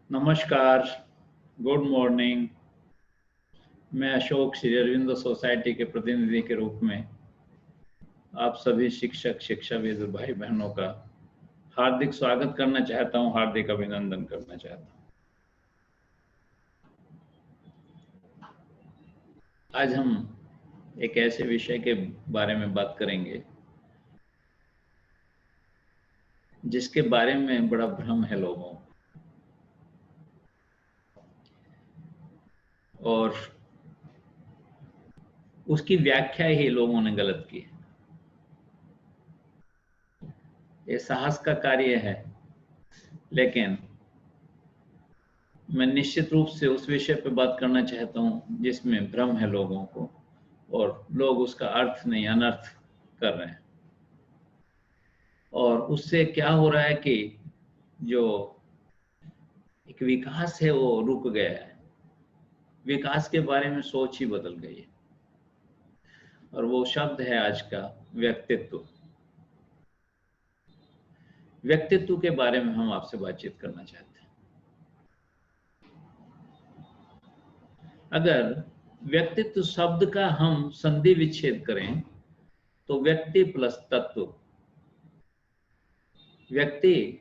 नमस्कार, good morning. मैं Ashok Shri Aurobindo society के प्रतिनिधि के रूप में आप सभी शिक्षक शिक्षाविद भाई बहनों का हार्दिक स्वागत करना चाहता हूं, हार्दिक अभिनंदन करना चाहता हूं। आज हम एक ऐसे विषय के बारे में बात करेंगे जिसके बारे में बड़ा भ्रम है लोगों को, और उसकी व्याख्या ही लोगों ने गलत की है। ये साहस का कार्य है, लेकिन मैं निश्चित रूप से उस विषय पर बात करना चाहता हूं जिसमें भ्रम है लोगों को और लोग उसका अर्थ नहीं अनर्थ कर रहे हैं। और उससे क्या हो रहा है कि जो एक विकास है वो रुक गया है। विकास के बारे में सोच ही बदल गई है, और वो शब्द है आज का व्यक्तित्व। व्यक्तित्व के बारे में हम आपसे बातचीत करना चाहते हैं। अगर व्यक्तित्व शब्द का हम संधि विच्छेद करें तो व्यक्ति प्लस तत्व, व्यक्ति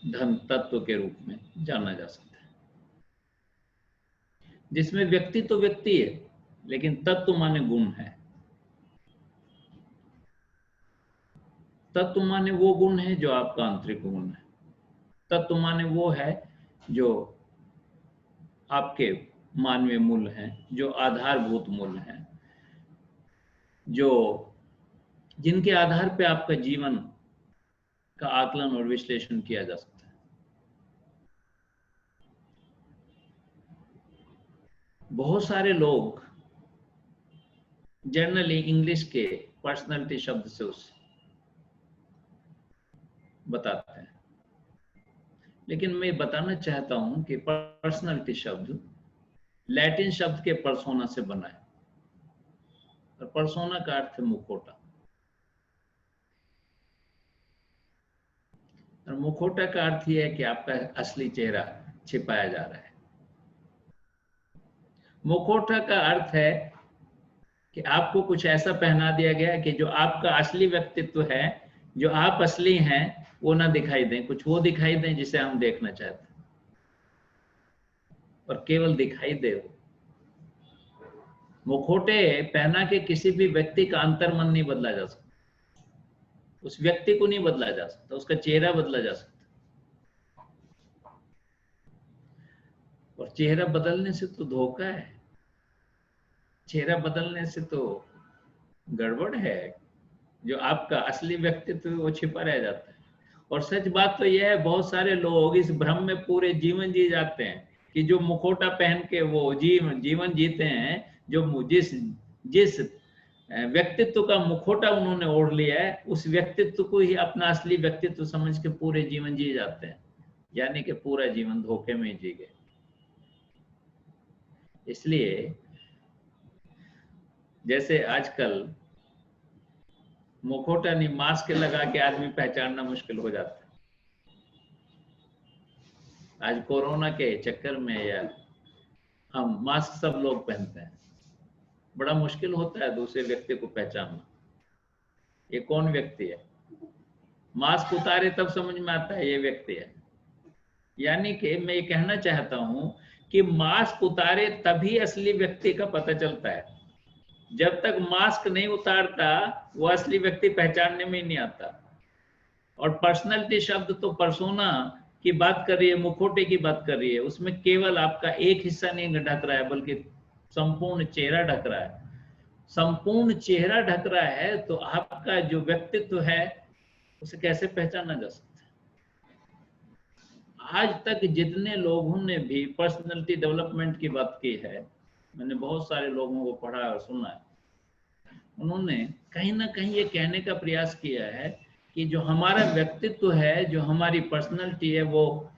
धन तत्व के रूप में जाना जा सकता है, जिसमें व्यक्ति तो व्यक्ति है लेकिन तत्व माने गुण है। तत्व माने वो गुण है जो आपका आंतरिक गुण है। तत्व माने वो है जो आपके मानवीय मूल्य हैं, जो आधारभूत मूल्य हैं, जो जिनके आधार पे आपका जीवन का आकलन और विश्लेषण किया जा सकता है। बहुत सारे लोग जनरली इंग्लिश के पर्सनालिटी शब्द से उस बताते हैं, लेकिन मैं बताना चाहता हूं कि पर्सनालिटी शब्द लैटिन शब्द के पर्सोना से बना है, और पर्सोना का अर्थ है मुखौटा, और मुखौटा का अर्थ यह है कि आपका असली चेहरा छिपाया जा रहा है। मुखौटा का अर्थ है कि आपको कुछ ऐसा पहना दिया गया कि जो आपका असली व्यक्तित्व है, जो आप असली हैं, वो ना दिखाई दें, कुछ वो दिखाई दें जिसे हम देखना चाहते हैं, और केवल दिखाई दे। मुखौटे पहना के किसी भी व्यक्ति का अंतर्मन नहीं बदला जा सकता, उस व्यक्ति को नहीं बदला जा सकता, उसका चेहरा बदला जा सकता। और चेहरा बदलने से तो धोखा है, चेहरा बदलने से तो गड़बड़ है। जो आपका असली व्यक्तित्व वो छिपा रह जाता है। और सच बात तो यह है, बहुत सारे लोग इस भ्रम में पूरे जीवन जी जाते हैं कि जो मुखौटा पहन के वो जीवन जीते हैं, जो जिस जिस व्यक्तित्व का मुखौटा उन्होंने ओढ़ लिया है, उस व्यक्तित्व को ही अपना असली व्यक्तित्व समझ के पूरे जीवन जी जाते हैं, यानी कि पूरा जीवन धोखे में जी गए। इसलिए जैसे आजकल मुखौटा नहीं, मास्क लगा के आदमी पहचानना मुश्किल हो जाता है। आज कोरोना के चक्कर में या हम मास्क सब लोग पहनते हैं, बड़ा मुश्किल होता है दूसरे व्यक्ति को पहचानना, ये कौन व्यक्ति है। मास्क उतारे तब समझ में आता है ये व्यक्ति है। यानी कि मैं ये कहना चाहता हूं कि मास्क उतारे तभी असली व्यक्ति का पता चलता है। जब तक मास्क नहीं उतारता वो असली व्यक्ति पहचानने में ही नहीं आता। और पर्सनालिटी शब्द तो पर्सोना की बात कर रही है, मुखौटे की बात कर रही है। उसमें केवल आपका एक हिस्सा नहीं ढक रहा है, बल्कि संपूर्ण चेहरा ढक रहा है। संपूर्ण चेहरा ढक रहा है तो आपका जो व्यक्तित्व है उसे कैसे पहचाना जा सकता है। आज तक जितने लोगों ने भी पर्सनालिटी डेवलपमेंट की बात की है, मैंने बहुत सारे लोगों को पढ़ा और सुना है, उन्होंने कहीं ना कहीं ये कहने का प्रयास किया है कि जो हमारा व्यक्तित्व है, जो हमारी पर्सनालिटी है, वो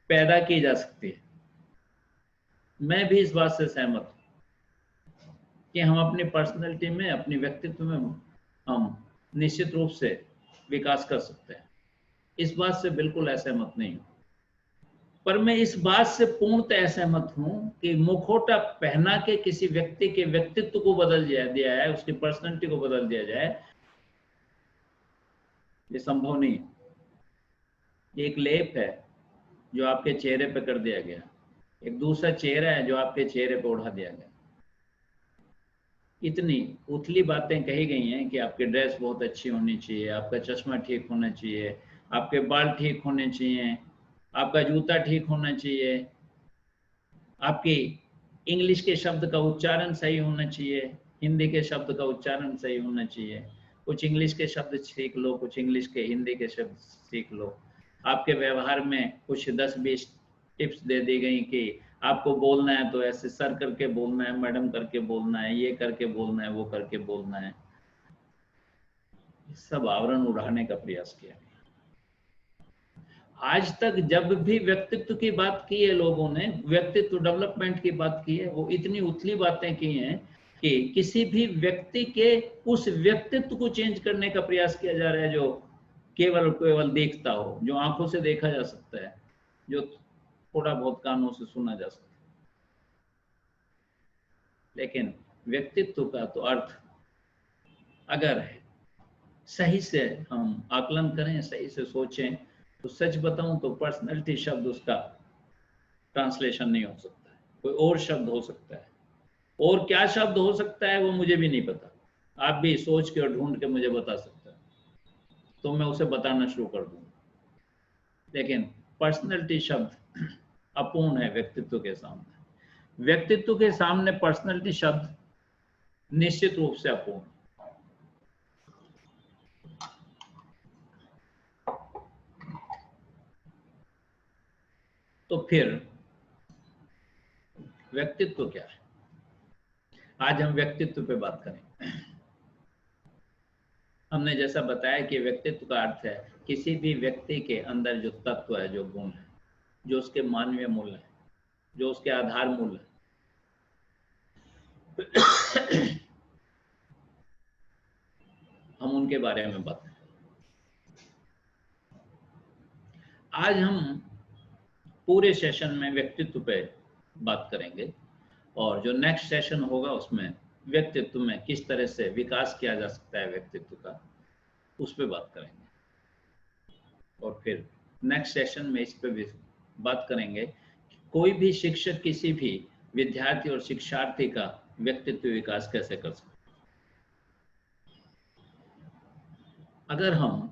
पैदा की जा सकती है। मैं भी इस बात से सहमत हूँ कि हम अपनी पर्सनालिटी में, अपनी व्यक्तित्व में हम निश्चित रूप से विकास कर सकते हैं। इस बात से बिल्कुल असहमत नहीं हूं, पर मैं इस बात से पूर्णतः असहमत हूं कि मुखौटा पहना के किसी व्यक्ति के व्यक्तित्व को बदल दिया है, उसकी पर्सनैलिटी को बदल दिया जाए, ये संभव नहीं है। एक लेप है जो आपके चेहरे पे कर दिया गया, एक दूसरा चेहरा है जो आपके चेहरे पे उड़ा दिया गया। इतनी उथली बातें कही गई हैं कि आपकी ड्रेस बहुत अच्छी होनी चाहिए, आपका चश्मा ठीक होना चाहिए, आपके बाल ठीक होने चाहिए, आपका जूता ठीक होना चाहिए, आपकी इंग्लिश के शब्द का उच्चारण सही होना चाहिए, हिंदी के शब्द का उच्चारण सही होना चाहिए, कुछ इंग्लिश के शब्द सीख लो, कुछ इंग्लिश के हिंदी के शब्द सीख लो। आपके व्यवहार में कुछ 10-20 टिप्स दे दी गई कि आपको बोलना है तो ऐसे सर करके बोलना है, मैडम करके बोलना है, ये करके बोलना है, वो करके बोलना है। सब आवरण उड़ाने का प्रयास किया। आज तक जब भी व्यक्तित्व की बात की है लोगों ने, व्यक्तित्व डेवलपमेंट की बात की है, वो इतनी उथली बातें की हैं कि किसी भी व्यक्ति के उस व्यक्तित्व को चेंज करने का प्रयास किया जा रहा है जो केवल देखता हो, जो आंखों से देखा जा सकता है, जो थोड़ा बहुत कानों से सुना जा सकता है। लेकिन व्यक्तित्व का तो अर्थ अगर सही से हम आकलन करें, सही से सोचें, तो सच बताऊं तो पर्सनैलिटी शब्द उसका ट्रांसलेशन नहीं हो सकता है, कोई और शब्द हो सकता है। और क्या शब्द हो सकता है वो मुझे भी नहीं पता, आप भी सोच के और ढूंढ के मुझे बता सकते हैं तो मैं उसे बताना शुरू कर दूंगा। लेकिन पर्सनैलिटी शब्द अपूर्ण है व्यक्तित्व के सामने। व्यक्तित्व के सामने पर्सनैलिटी शब्द निश्चित रूप से अपूर्ण। तो फिर व्यक्तित्व क्या है? आज हम व्यक्तित्व पे बात करें। हमने जैसा बताया कि व्यक्तित्व का अर्थ है किसी भी व्यक्ति के अंदर जो तत्व है, जो गुण है, जो उसके मानवीय मूल्य है, जो उसके आधार मूल्य है, हम उनके बारे में बात करें। आज हम पूरे सेशन में व्यक्तित्व पे बात करेंगे और जो नेक्स्ट सेशन होगा उसमें व्यक्तित्व में किस तरह से विकास किया जा सकता है व्यक्तित्व का, उस पर बात करेंगे। और फिर नेक्स्ट सेशन में इस पे भी बात करेंगे कि कोई भी शिक्षक किसी भी विद्यार्थी और शिक्षार्थी का व्यक्तित्व विकास कैसे कर सकते। अगर हम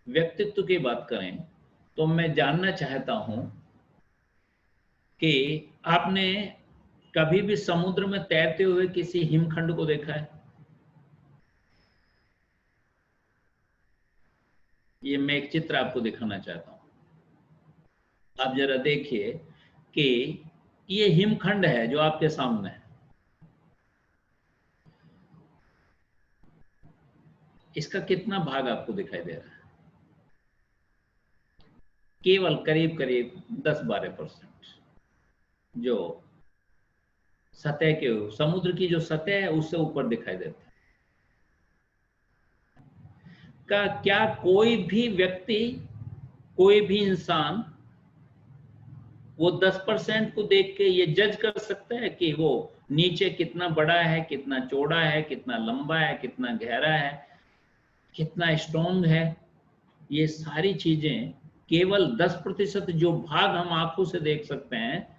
व्यक्तित्व की बात करें तो मैं जानना चाहता हूं कि आपने कभी भी समुद्र में तैरते हुए किसी हिमखंड को देखा है? ये मैं एक चित्र आपको दिखाना चाहता हूं। आप जरा देखिए कि ये हिमखंड है जो आपके सामने है। इसका कितना भाग आपको दिखाई दे रहा है? केवल करीब करीब 10-12% जो सतह के, समुद्र की जो सतह है उससे ऊपर दिखाई देता है। क्या कोई भी व्यक्ति, कोई भी इंसान वो 10% को देख के ये जज कर सकता है कि वो नीचे कितना बड़ा है, कितना चौड़ा है, कितना लंबा है, कितना गहरा है, कितना स्ट्रॉन्ग है? ये सारी चीजें केवल 10% जो भाग हम आंखों से देख सकते हैं,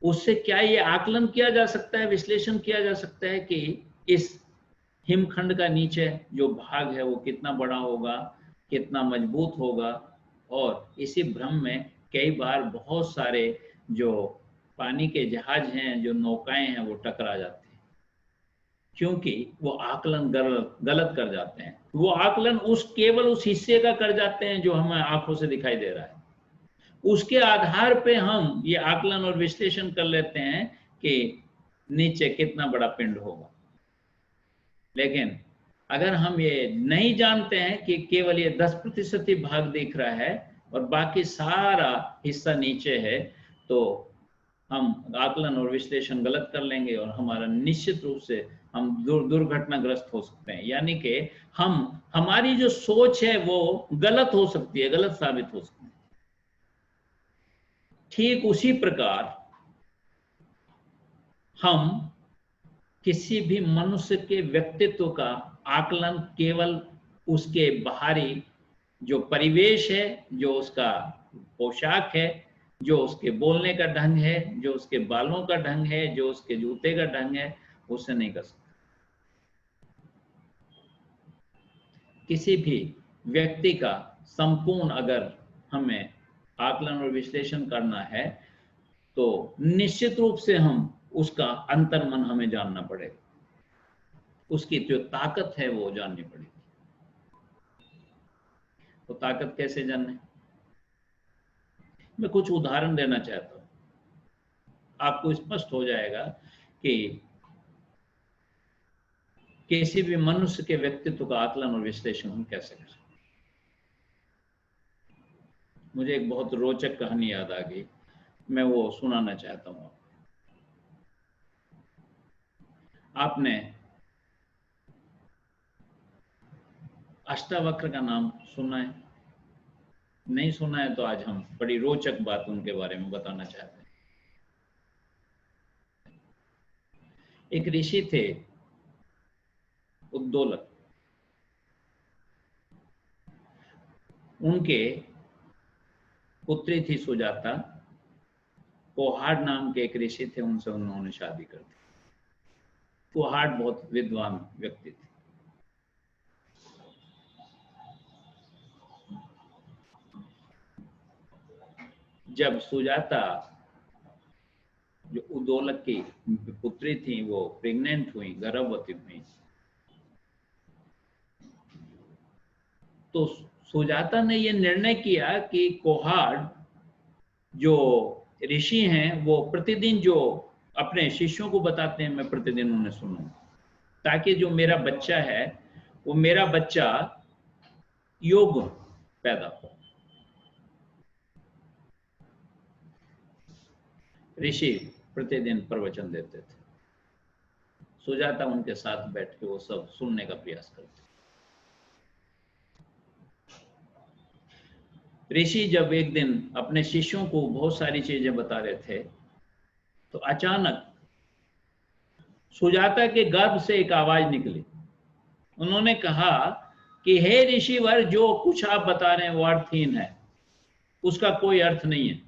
उससे क्या ये आकलन किया जा सकता है, विश्लेषण किया जा सकता है कि इस हिमखंड का नीचे जो भाग है वो कितना बड़ा होगा, कितना मजबूत होगा? और इसी भ्रम में कई बार बहुत सारे जो पानी के जहाज हैं, जो नौकाएं हैं, वो टकरा जाते हैं क्योंकि वो आकलन गलत कर जाते हैं। वो आकलन केवल उस हिस्से का कर जाते हैं जो हमें आंखों से दिखाई दे रहा है। उसके आधार पे हम ये आकलन और विश्लेषण कर लेते हैं कि नीचे कितना बड़ा पिंड होगा। लेकिन अगर हम ये नहीं जानते हैं कि केवल ये 10% ही भाग दिख रहा है और बाकी सारा हिस्सा नीचे है, तो हम आकलन और विश्लेषण गलत कर लेंगे और हमारा निश्चित रूप से हम दुर्घटनाग्रस्त हो सकते हैं, यानी कि हमारी जो सोच है वो गलत हो सकती है, गलत साबित हो सकती है। ठीक उसी प्रकार हम किसी भी मनुष्य के व्यक्तित्व का आकलन केवल उसके बाहरी जो परिवेश है, जो उसका पोशाक है, जो उसके बोलने का ढंग है, जो उसके बालों का ढंग है, जो उसके जूते का ढंग है, उससे नहीं कर सकते। किसी भी व्यक्ति का संपूर्ण अगर हमें आकलन और विश्लेषण करना है तो निश्चित रूप से हम उसका अंतर्मन हमें जानना पड़ेगा, उसकी जो ताकत है वो जाननी पड़ेगी। तो ताकत कैसे जानने, मैं कुछ उदाहरण देना चाहता हूं, आपको स्पष्ट हो जाएगा कि किसी भी मनुष्य के व्यक्तित्व का आकलन और विश्लेषण हम कैसे करें। मुझे एक बहुत रोचक कहानी याद आ गई, मैं वो सुनाना चाहता हूं। आपने अष्टावक्र का नाम सुना है? नहीं सुना है तो आज हम बड़ी रोचक बात उनके बारे में बताना चाहते हैं। एक ऋषि थे उद्दोलक, उनके पुत्री थी सुजाता, कोहाड़ नाम के एक ऋषि थे, उनसे उन्होंने शादी कर दी। कोहाड़ बहुत विद्वान व्यक्ति थे। जब सुजाता जो उद्दोलक की पुत्री थी वो प्रेग्नेंट हुई, गर्भवती हुई, तो सुजाता ने ये निर्णय किया कि कोहाड़ जो ऋषि हैं वो प्रतिदिन जो अपने शिष्यों को बताते हैं मैं प्रतिदिन उन्हें सुनूं, ताकि जो मेरा बच्चा है वो मेरा बच्चा योग्य पैदा हो। ऋषि प्रतिदिन प्रवचन देते थे, सुजाता उनके साथ बैठ के वो सब सुनने का प्रयास करते। ऋषि जब एक दिन अपने शिष्यों को बहुत सारी चीजें बता रहे थे तो अचानक सुजाता के गर्भ से एक आवाज निकली। उन्होंने कहा कि हे ऋषिवर, जो कुछ आप बता रहे हैं वो अर्थहीन है, उसका कोई अर्थ नहीं है।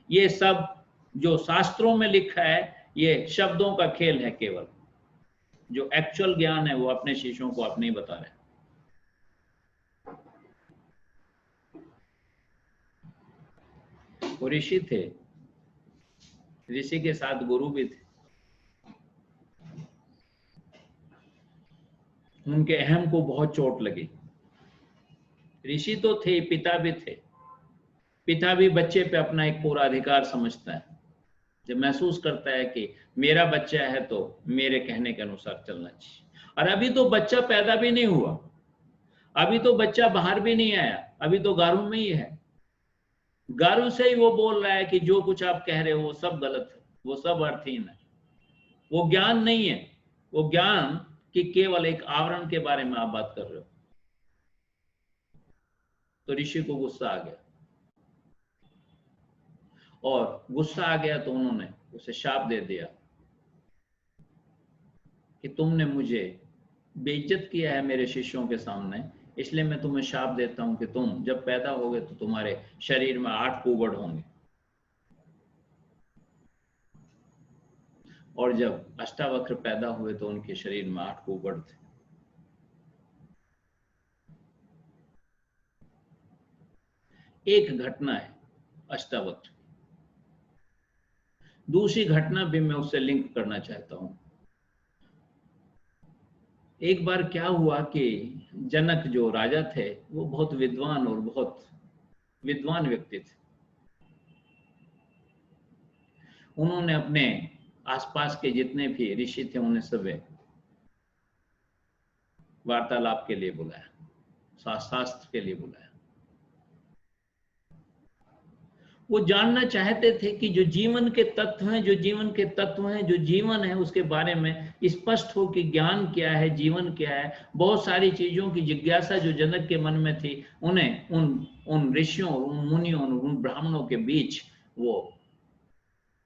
ये सब जो शास्त्रों में लिखा है ये शब्दों का खेल है, केवल जो एक्चुअल ज्ञान है वो अपने शिष्यों को आप नहीं बता रहे। वो ऋषि थे, ऋषि के साथ गुरु भी थे, उनके अहम को बहुत चोट लगी। ऋषि तो थे, पिता भी थे, पिता भी बच्चे पे अपना एक पूरा अधिकार समझता है, जब महसूस करता है कि मेरा बच्चा है तो मेरे कहने के अनुसार चलना चाहिए। और अभी तो बच्चा पैदा भी नहीं हुआ, अभी तो बच्चा बाहर भी नहीं आया, अभी तो गारू में ही है। गारू से ही वो बोल रहा है कि जो कुछ आप कह रहे हो वो सब गलत है, वो सब अर्थहीन है, वो ज्ञान नहीं है, वो ज्ञान की केवल एक आवरण के बारे में आप बात कर रहे हो। तो ऋषि को गुस्सा आ गया, और गुस्सा आ गया तो उन्होंने उसे शाप दे दिया कि तुमने मुझे बेइज्जत किया है मेरे शिष्यों के सामने, इसलिए मैं तुम्हें शाप देता हूं कि तुम जब पैदा होगे तो तुम्हारे शरीर में 8 कुबड़ होंगे। और जब अष्टावक्र पैदा हुए तो उनके शरीर में 8 कुबड़ थे। एक घटना है अष्टावक्र, दूसरी घटना भी मैं उससे लिंक करना चाहता हूं। एक बार क्या हुआ कि जनक जो राजा थे वो बहुत विद्वान और बहुत विद्वान व्यक्ति थे। उन्होंने अपने आसपास के जितने भी ऋषि थे उन्हें सब वार्तालाप के लिए बुलाया, शास्त्र के लिए बुलाया। वो जानना चाहते थे कि जो जीवन के तत्व हैं, जो जीवन के तत्व हैं, जो जीवन है उसके बारे में स्पष्ट हो कि ज्ञान क्या है, जीवन क्या है। बहुत सारी चीजों की जिज्ञासा जो जनक के मन में थी, उन्हें उन ऋषियों, उन मुनियों, उन ब्राह्मणों के बीच वो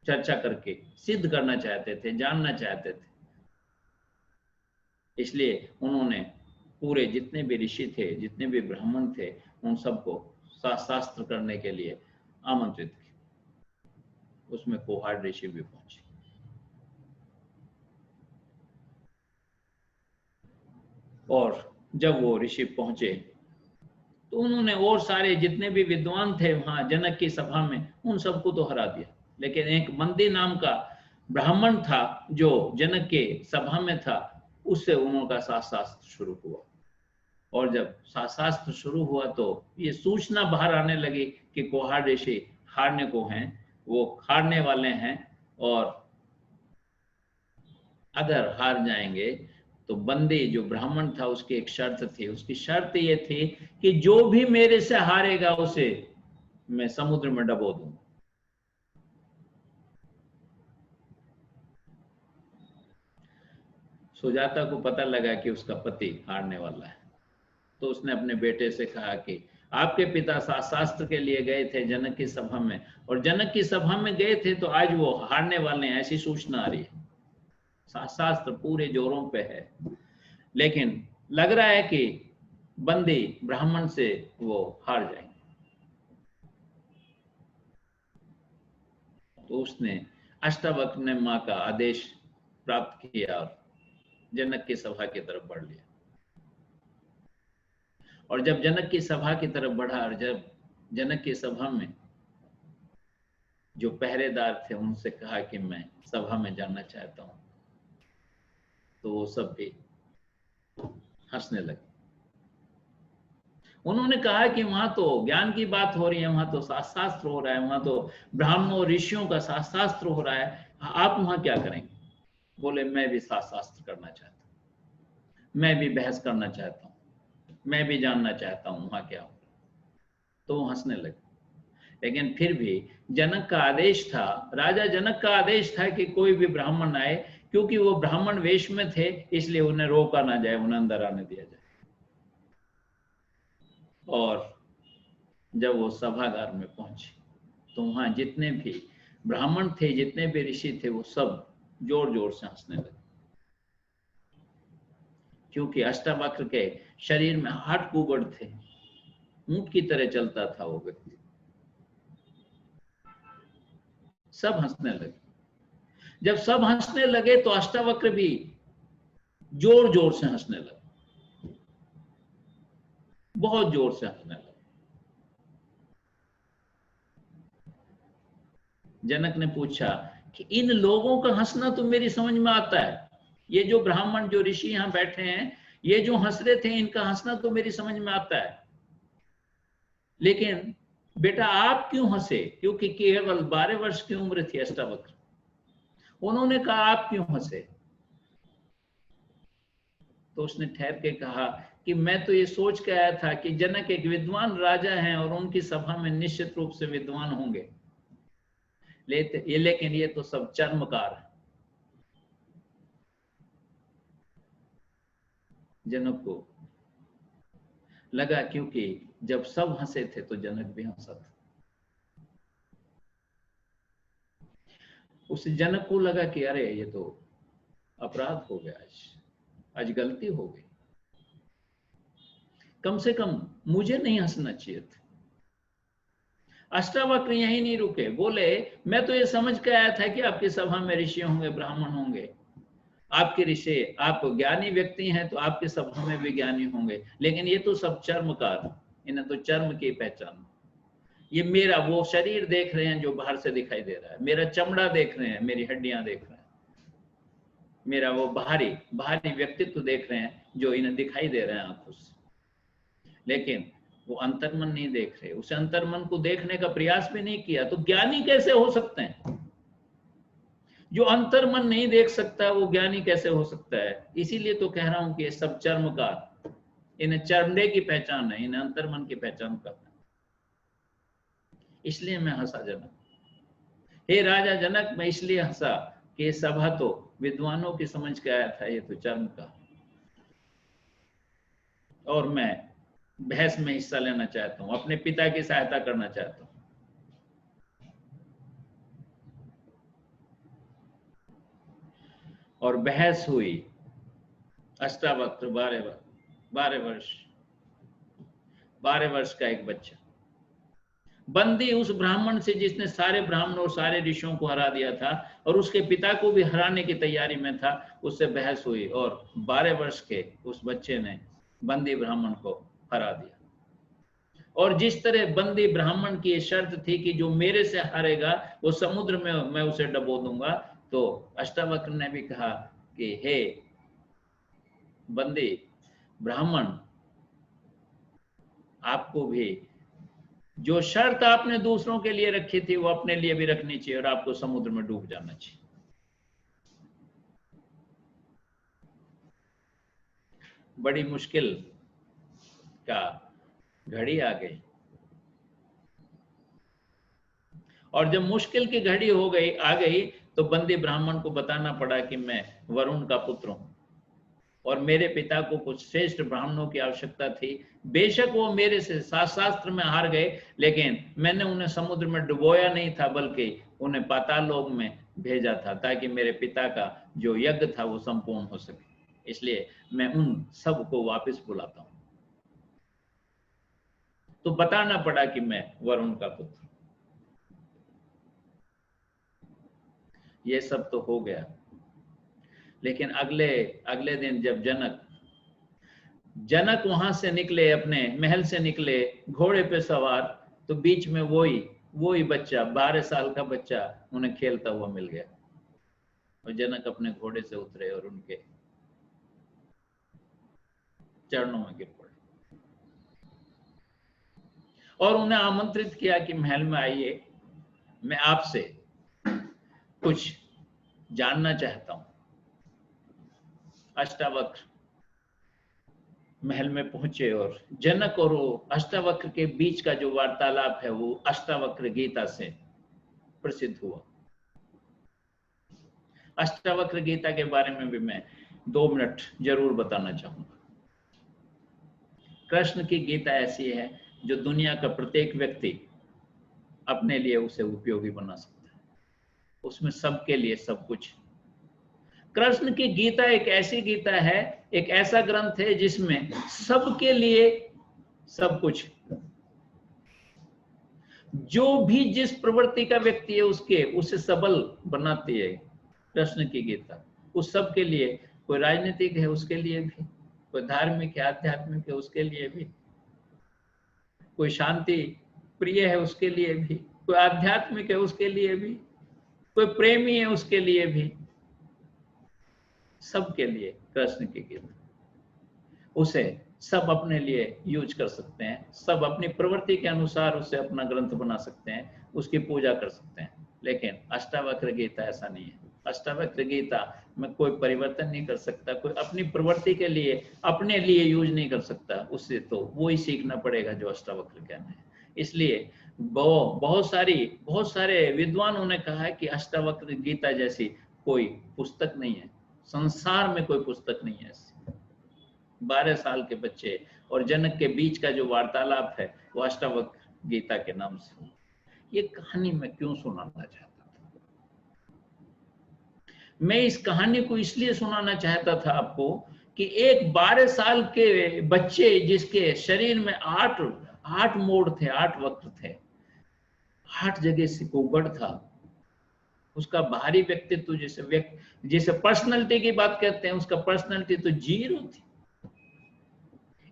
चर्चा करके सिद्ध करना चाहते थे, जानना चाहते थे। इसलिए उन्होंने पूरे जितने भी ऋषि थे, जितने भी ब्राह्मण थे, उन सबको शास्त्र करने के लिए आमंत्रित किया। उसमें कोहाड़ ऋषि भी पहुंचे। और जब वो ऋषि पहुंचे तो उन्होंने और सारे जितने भी विद्वान थे वहां जनक की सभा में, उन सबको तो हरा दिया। लेकिन एक मंदी नाम का ब्राह्मण था जो जनक के सभा में था, उससे उनका शास्त्र शुरू हुआ। और जब शास्त्र शुरू हुआ तो ये सूचना बाहर आने लगी कि कोहाड़ ऋषि हारने को हैं, वो हारने वाले हैं, और अगर हार जाएंगे तो बंदी जो ब्राह्मण था उसकी एक शर्त थी। उसकी शर्त ये थी कि जो भी मेरे से हारेगा उसे मैं समुद्र में डबो दूंगा। सुजाता को पता लगा कि उसका पति हारने वाला है, तो उसने अपने बेटे से कहा कि आपके पिता शास्त्र के लिए गए थे जनक की सभा में, और जनक की सभा में गए थे तो आज वो हारने वाले हैं, ऐसी सूचना आ रही है। शास्त्र पूरे जोरों पे है, लेकिन लग रहा है कि बंदी ब्राह्मण से वो हार जाएंगे। तो उसने अष्टावक्र ने माँ का आदेश प्राप्त किया और जनक की सभा की तरफ बढ़ लिया। और जब जनक की सभा की तरफ बढ़ा, और जब जनक की सभा में जो पहरेदार थे उनसे कहा कि मैं सभा में जाना चाहता हूं, तो वो सब भी हंसने लगे। उन्होंने कहा कि वहां तो ज्ञान की बात हो रही है, वहां तो शास्त्र हो रहा है, वहां तो ब्राह्मणों ऋषियों का शास्त्र हो रहा है, आप वहां क्या करेंगे? बोले मैं भी शास्त्र करना चाहता हूं, मैं भी बहस करना चाहता हूं, मैं भी जानना चाहता हूं वहां क्या हो। तो वो हंसने लगे। लेकिन फिर भी जनक का आदेश था, राजा जनक का आदेश था कि कोई भी ब्राह्मण आए, क्योंकि वो ब्राह्मण वेश में थे, इसलिए उन्हें रोका ना जाए, उन्हें अंदर आने दिया जाए। और जब वो सभागार में पहुंचे तो वहां जितने भी ब्राह्मण थे, जितने भी ऋषि थे, वो सब जोर जोर से हंसने लगे, क्योंकि अष्टावक्र के शरीर में 8 कुबड़ थे, ऊंट की तरह चलता था वो व्यक्ति। सब हंसने लगे। जब सब हंसने लगे तो अष्टावक्र भी जोर जोर से हंसने लगे, बहुत जोर से हंसने लगे। जनक ने पूछा कि इन लोगों का हंसना तो मेरी समझ में आता है, ये जो ब्राह्मण, जो ऋषि यहां बैठे हैं, ये जो हंस रहे थे, इनका हंसना तो मेरी समझ में आता है, लेकिन बेटा आप क्यों हंसे? क्योंकि केवल 12 वर्ष की उम्र थी अष्टावक्र। उन्होंने कहा आप क्यों हंसे? तो उसने ठहर के कहा कि मैं तो ये सोच के आया था कि जनक एक विद्वान राजा हैं और उनकी सभा में निश्चित रूप से विद्वान होंगे, लेकिन ये तो सब चर्मकार है। जनक को लगा, क्योंकि जब सब हंसे थे तो जनक भी हंसा था। उस जनक को लगा कि अरे ये तो अपराध हो गया, आज गलती हो गई, कम से कम मुझे नहीं हंसना चाहिए था। अष्टावक्र यही नहीं रुके, बोले मैं तो ये समझ के आया था कि आपकी सभा में ऋषि होंगे, ब्राह्मण होंगे, आपके ऋषि, आप ज्ञानी व्यक्ति हैं तो आपकी सभा में भी ज्ञानी होंगे, लेकिन ये तो सब चर्मकार, इन्हें तो चर्म की पहचान। ये मेरा वो शरीर देख रहे हैं जो बाहर से दिखाई दे रहा है, मेरा चमड़ा देख रहे हैं, मेरी हड्डियां देख रहे हैं, मेरा वो बाहरी व्यक्तित्व देख रहे हैं जो इन्हें दिखाई दे रहे हैं आंखों से, लेकिन वो अंतर्मन नहीं देख रहे। उस अंतर्मन को देखने का प्रयास भी नहीं किया, तो ज्ञानी कैसे हो सकते हैं? जो अंतर्मन नहीं देख सकता वो ज्ञानी कैसे हो सकता है? इसीलिए तो कह रहा हूं कि ये सब चर्मकार, इन्हें चमड़े की पहचान है, इन्हें अंतर्मन की पहचान करना। इसलिए मैं हंसा जनक। हे राजा जनक, मैं इसलिए हंसा कि ये सभा तो विद्वानों की समझ के आया था, ये तो चर्म का, और मैं बहस में हिस्सा लेना चाहता हूं, अपने पिता की सहायता करना चाहता हूं। और बहस हुई। अष्टावक्र 12 वर्ष का एक बच्चा, बंदी उस ब्राह्मण से जिसने सारे ब्राह्मण और सारे ऋषियों को हरा दिया था और उसके पिता को भी हराने की तैयारी में था, उससे बहस हुई और 12 वर्ष के उस बच्चे ने बंदी ब्राह्मण को हरा दिया। और जिस तरह बंदी ब्राह्मण की ये शर्त थी कि जो मेरे से हारेगा वो समुद्र में मैं उसे डबो दूंगा, तो अष्टावक्र ने भी कहा कि हे बंदी ब्राह्मण, आपको भी जो शर्त आपने दूसरों के लिए रखी थी वो अपने लिए भी रखनी चाहिए और आपको समुद्र में डूब जाना चाहिए। बड़ी मुश्किल का घड़ी आ गई, और जब मुश्किल की घड़ी आ गई तो बंदी ब्राह्मण को बताना पड़ा कि मैं वरुण का पुत्र हूं और मेरे पिता को कुछ श्रेष्ठ ब्राह्मणों की आवश्यकता थी। बेशक वो मेरे से शास्त्र में हार गए, लेकिन मैंने उन्हें समुद्र में डुबोया नहीं था, बल्कि उन्हें पाताल लोक में भेजा था ताकि मेरे पिता का जो यज्ञ था वो संपूर्ण हो सके। इसलिए मैं उन सबको वापस बुलाता हूं। तो बताना पड़ा कि मैं वरुण का पुत्र। ये सब तो हो गया, लेकिन अगले दिन जब जनक वहां से निकले, अपने महल से निकले घोड़े पे सवार, तो बीच में वही बच्चा, 12 साल का बच्चा उन्हें खेलता हुआ मिल गया। और जनक अपने घोड़े से उतरे और उनके चरणों में गिर पड़े और उन्हें आमंत्रित किया कि महल में आइए, मैं आपसे कुछ जानना चाहता हूं। अष्टावक्र महल में पहुंचे और जनक और अष्टावक्र के बीच का जो वार्तालाप है वो अष्टावक्र गीता से प्रसिद्ध हुआ। अष्टावक्र गीता के बारे में भी मैं 2 मिनट जरूर बताना चाहूंगा। कृष्ण की गीता ऐसी है जो दुनिया का प्रत्येक व्यक्ति अपने लिए उसे उपयोगी बना सकता है। उसमें सबके लिए सब कुछ। कृष्ण की गीता एक ऐसी गीता है, एक ऐसा ग्रंथ है जिसमें सबके लिए सब कुछ। जो भी जिस प्रवृत्ति का व्यक्ति है उसे सबल बनाती है कृष्ण की गीता। उस सब के लिए, कोई राजनीतिक है उसके लिए भी, कोई धार्मिक है, आध्यात्मिक है उसके लिए भी, कोई शांति प्रिय है उसके लिए भी, कोई आध्यात्मिक है उसके लिए भी, कोई प्रेमी है उसके लिए भी, सबके लिए कृष्ण की गीता। उसे सब अपने लिए यूज कर सकते हैं, सब अपनी प्रवृत्ति के अनुसार उसे अपना ग्रंथ बना सकते हैं, उसकी पूजा कर सकते हैं। लेकिन अष्टावक्र गीता ऐसा नहीं है। अष्टावक्र गीता में कोई परिवर्तन नहीं कर सकता, कोई अपनी प्रवृत्ति के लिए अपने लिए यूज नहीं कर सकता। उससे तो वो ही सीखना पड़ेगा जो अष्टावक्र कहना है। इसलिए बहुत सारे विद्वानों ने कहा है कि अष्टावक्र गीता जैसी कोई पुस्तक नहीं है, संसार में कोई पुस्तक नहीं है। 12 साल के बच्चे और जनक के बीच का जो वार्तालाप है वो अष्टावक्र गीता के नाम से। ये कहानी मैं क्यों सुनाना चाहता था? मैं इस कहानी को इसलिए सुनाना चाहता था आपको कि एक 12 साल के बच्चे जिसके शरीर में 8 मोड़ थे, 8 वक्र थे, 8 जगह से कोबड़ था, उसका बाहरी व्यक्तित्व जैसे पर्सनैलिटी की बात करते हैं, उसका पर्सनैलिटी तो 0 थी।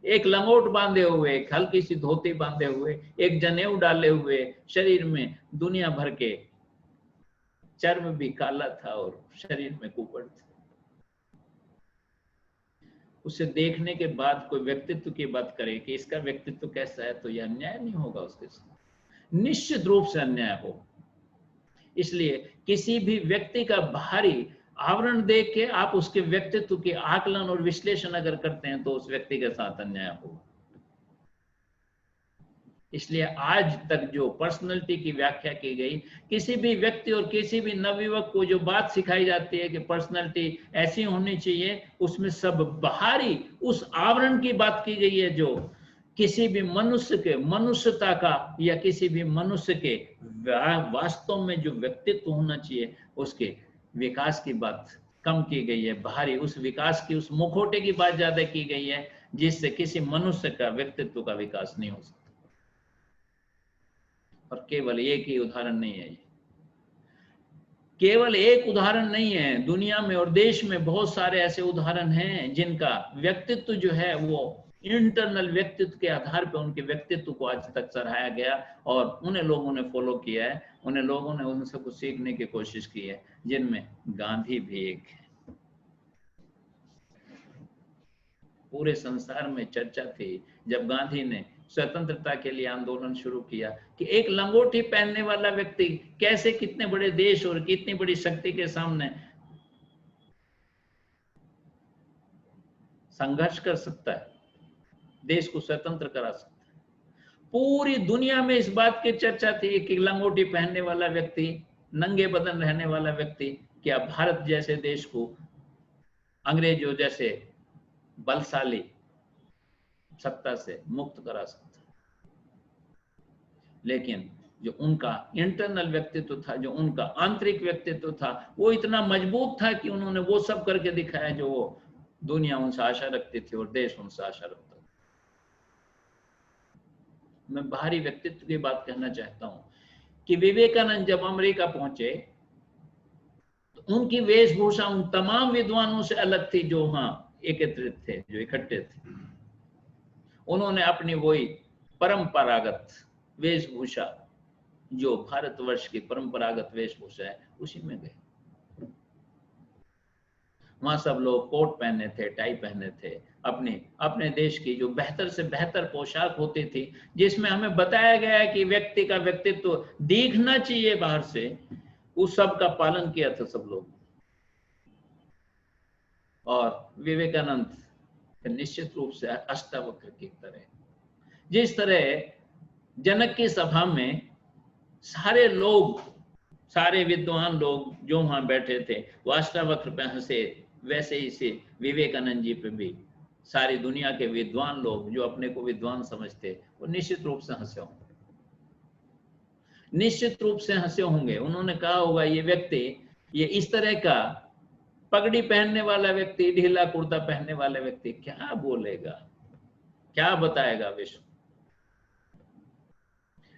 एक लंगोट बांधे हुए, एक हल्की सी धोती बांधे हुए, एक जनेऊ डाले हुए, शरीर में दुनिया भर के चर्म भी काला था और शरीर में कुपड़ था। उसे देखने के बाद कोई व्यक्तित्व की बात करे कि इसका व्यक्तित्व कैसा है, तो यह अन्याय नहीं होगा उसके साथ? निश्चित रूप से अन्याय हो। इसलिए किसी भी व्यक्ति का बाहरी आवरण देख के आप उसके व्यक्तित्व के आकलन और विश्लेषण अगर करते हैं तो उस व्यक्ति के साथ अन्याय होगा। इसलिए आज तक जो पर्सनैलिटी की व्याख्या की गई, किसी भी व्यक्ति और किसी भी नवयुवक को जो बात सिखाई जाती है कि पर्सनैलिटी ऐसी होनी चाहिए, उसमें सब बाहरी उस आवरण की बात की गई है जो किसी भी मनुष्य के मनुष्यता का या किसी भी मनुष्य के वास्तव में जो व्यक्तित्व होना चाहिए उसके विकास की बात कम की गई है। बाहरी उस विकास की, उस मुखौटे की बात ज्यादा की गई है, जिससे किसी मनुष्य का व्यक्तित्व का विकास नहीं हो सकता। और केवल एक ही उदाहरण नहीं है, केवल एक उदाहरण नहीं है, दुनिया में और देश में बहुत सारे ऐसे उदाहरण हैं जिनका व्यक्तित्व जो है वो इंटरनल व्यक्तित्व के आधार पर उनके व्यक्तित्व को आज तक सराहाया गया और उन्हें लोगों ने फॉलो किया है, उन्हें लोगों ने उनसे कुछ सीखने की कोशिश की है, जिनमें गांधी भी एक है। पूरे संसार में चर्चा थी जब गांधी ने स्वतंत्रता के लिए आंदोलन शुरू किया कि एक लंगोटी पहनने वाला व्यक्ति कैसे कितने बड़े देश और कितनी बड़ी शक्ति के सामने संघर्ष कर सकता है, देश को स्वतंत्र करा सकता है। पूरी दुनिया में इस बात की चर्चा थी कि लंगोटी पहनने वाला व्यक्ति, नंगे बदन रहने वाला व्यक्ति क्या भारत जैसे देश को अंग्रेजों जैसे बलशाली सत्ता से मुक्त करा सकता। लेकिन जो उनका इंटरनल व्यक्तित्व था, जो उनका आंतरिक व्यक्तित्व था, वो इतना मजबूत था कि उन्होंने वो सब करके दिखाया जो वो दुनिया उनसे आशा रखती थी और देश उनसे आशा रखता था। मैं बाहरी व्यक्तित्व की बात कहना चाहता हूं कि विवेकानंद जब अमेरिका पहुंचे तो उनकी वेशभूषा उन तमाम विद्वानों से अलग थी जो वहां एकत्रित थे, जो इकट्ठे थे। उन्होंने अपनी वही परंपरागत वेशभूषा, जो भारतवर्ष की परंपरागत वेशभूषा है, उसी में गए। वहां सब लोग कोट पहने थे, टाई पहने थे, अपने अपने देश की जो बेहतर से बेहतर पोशाक होती थी, जिसमें हमें बताया गया है कि व्यक्ति का व्यक्तित्व दिखना चाहिए बाहर से, उस सब का पालन किया था सब लोग। और विवेकानंद निश्चित रूप से अष्टावक्र की तरह, जिस तरह जनक की सभा में सारे लोग, सारे विद्वान लोग जो वहां बैठे थे वो अष्टावक्र पे हंसे, वैसे ही से विवेकानंद जी पे भी सारी दुनिया के विद्वान लोग जो अपने को विद्वान समझते वो निश्चित रूप से हंसे होंगे, निश्चित रूप से हंसे होंगे। उन्होंने कहा होगा ये व्यक्ति, ये इस तरह का पगड़ी पहनने वाला व्यक्ति, ढीला कुर्ता पहनने वाला व्यक्ति क्या बोलेगा, क्या बताएगा विश्व।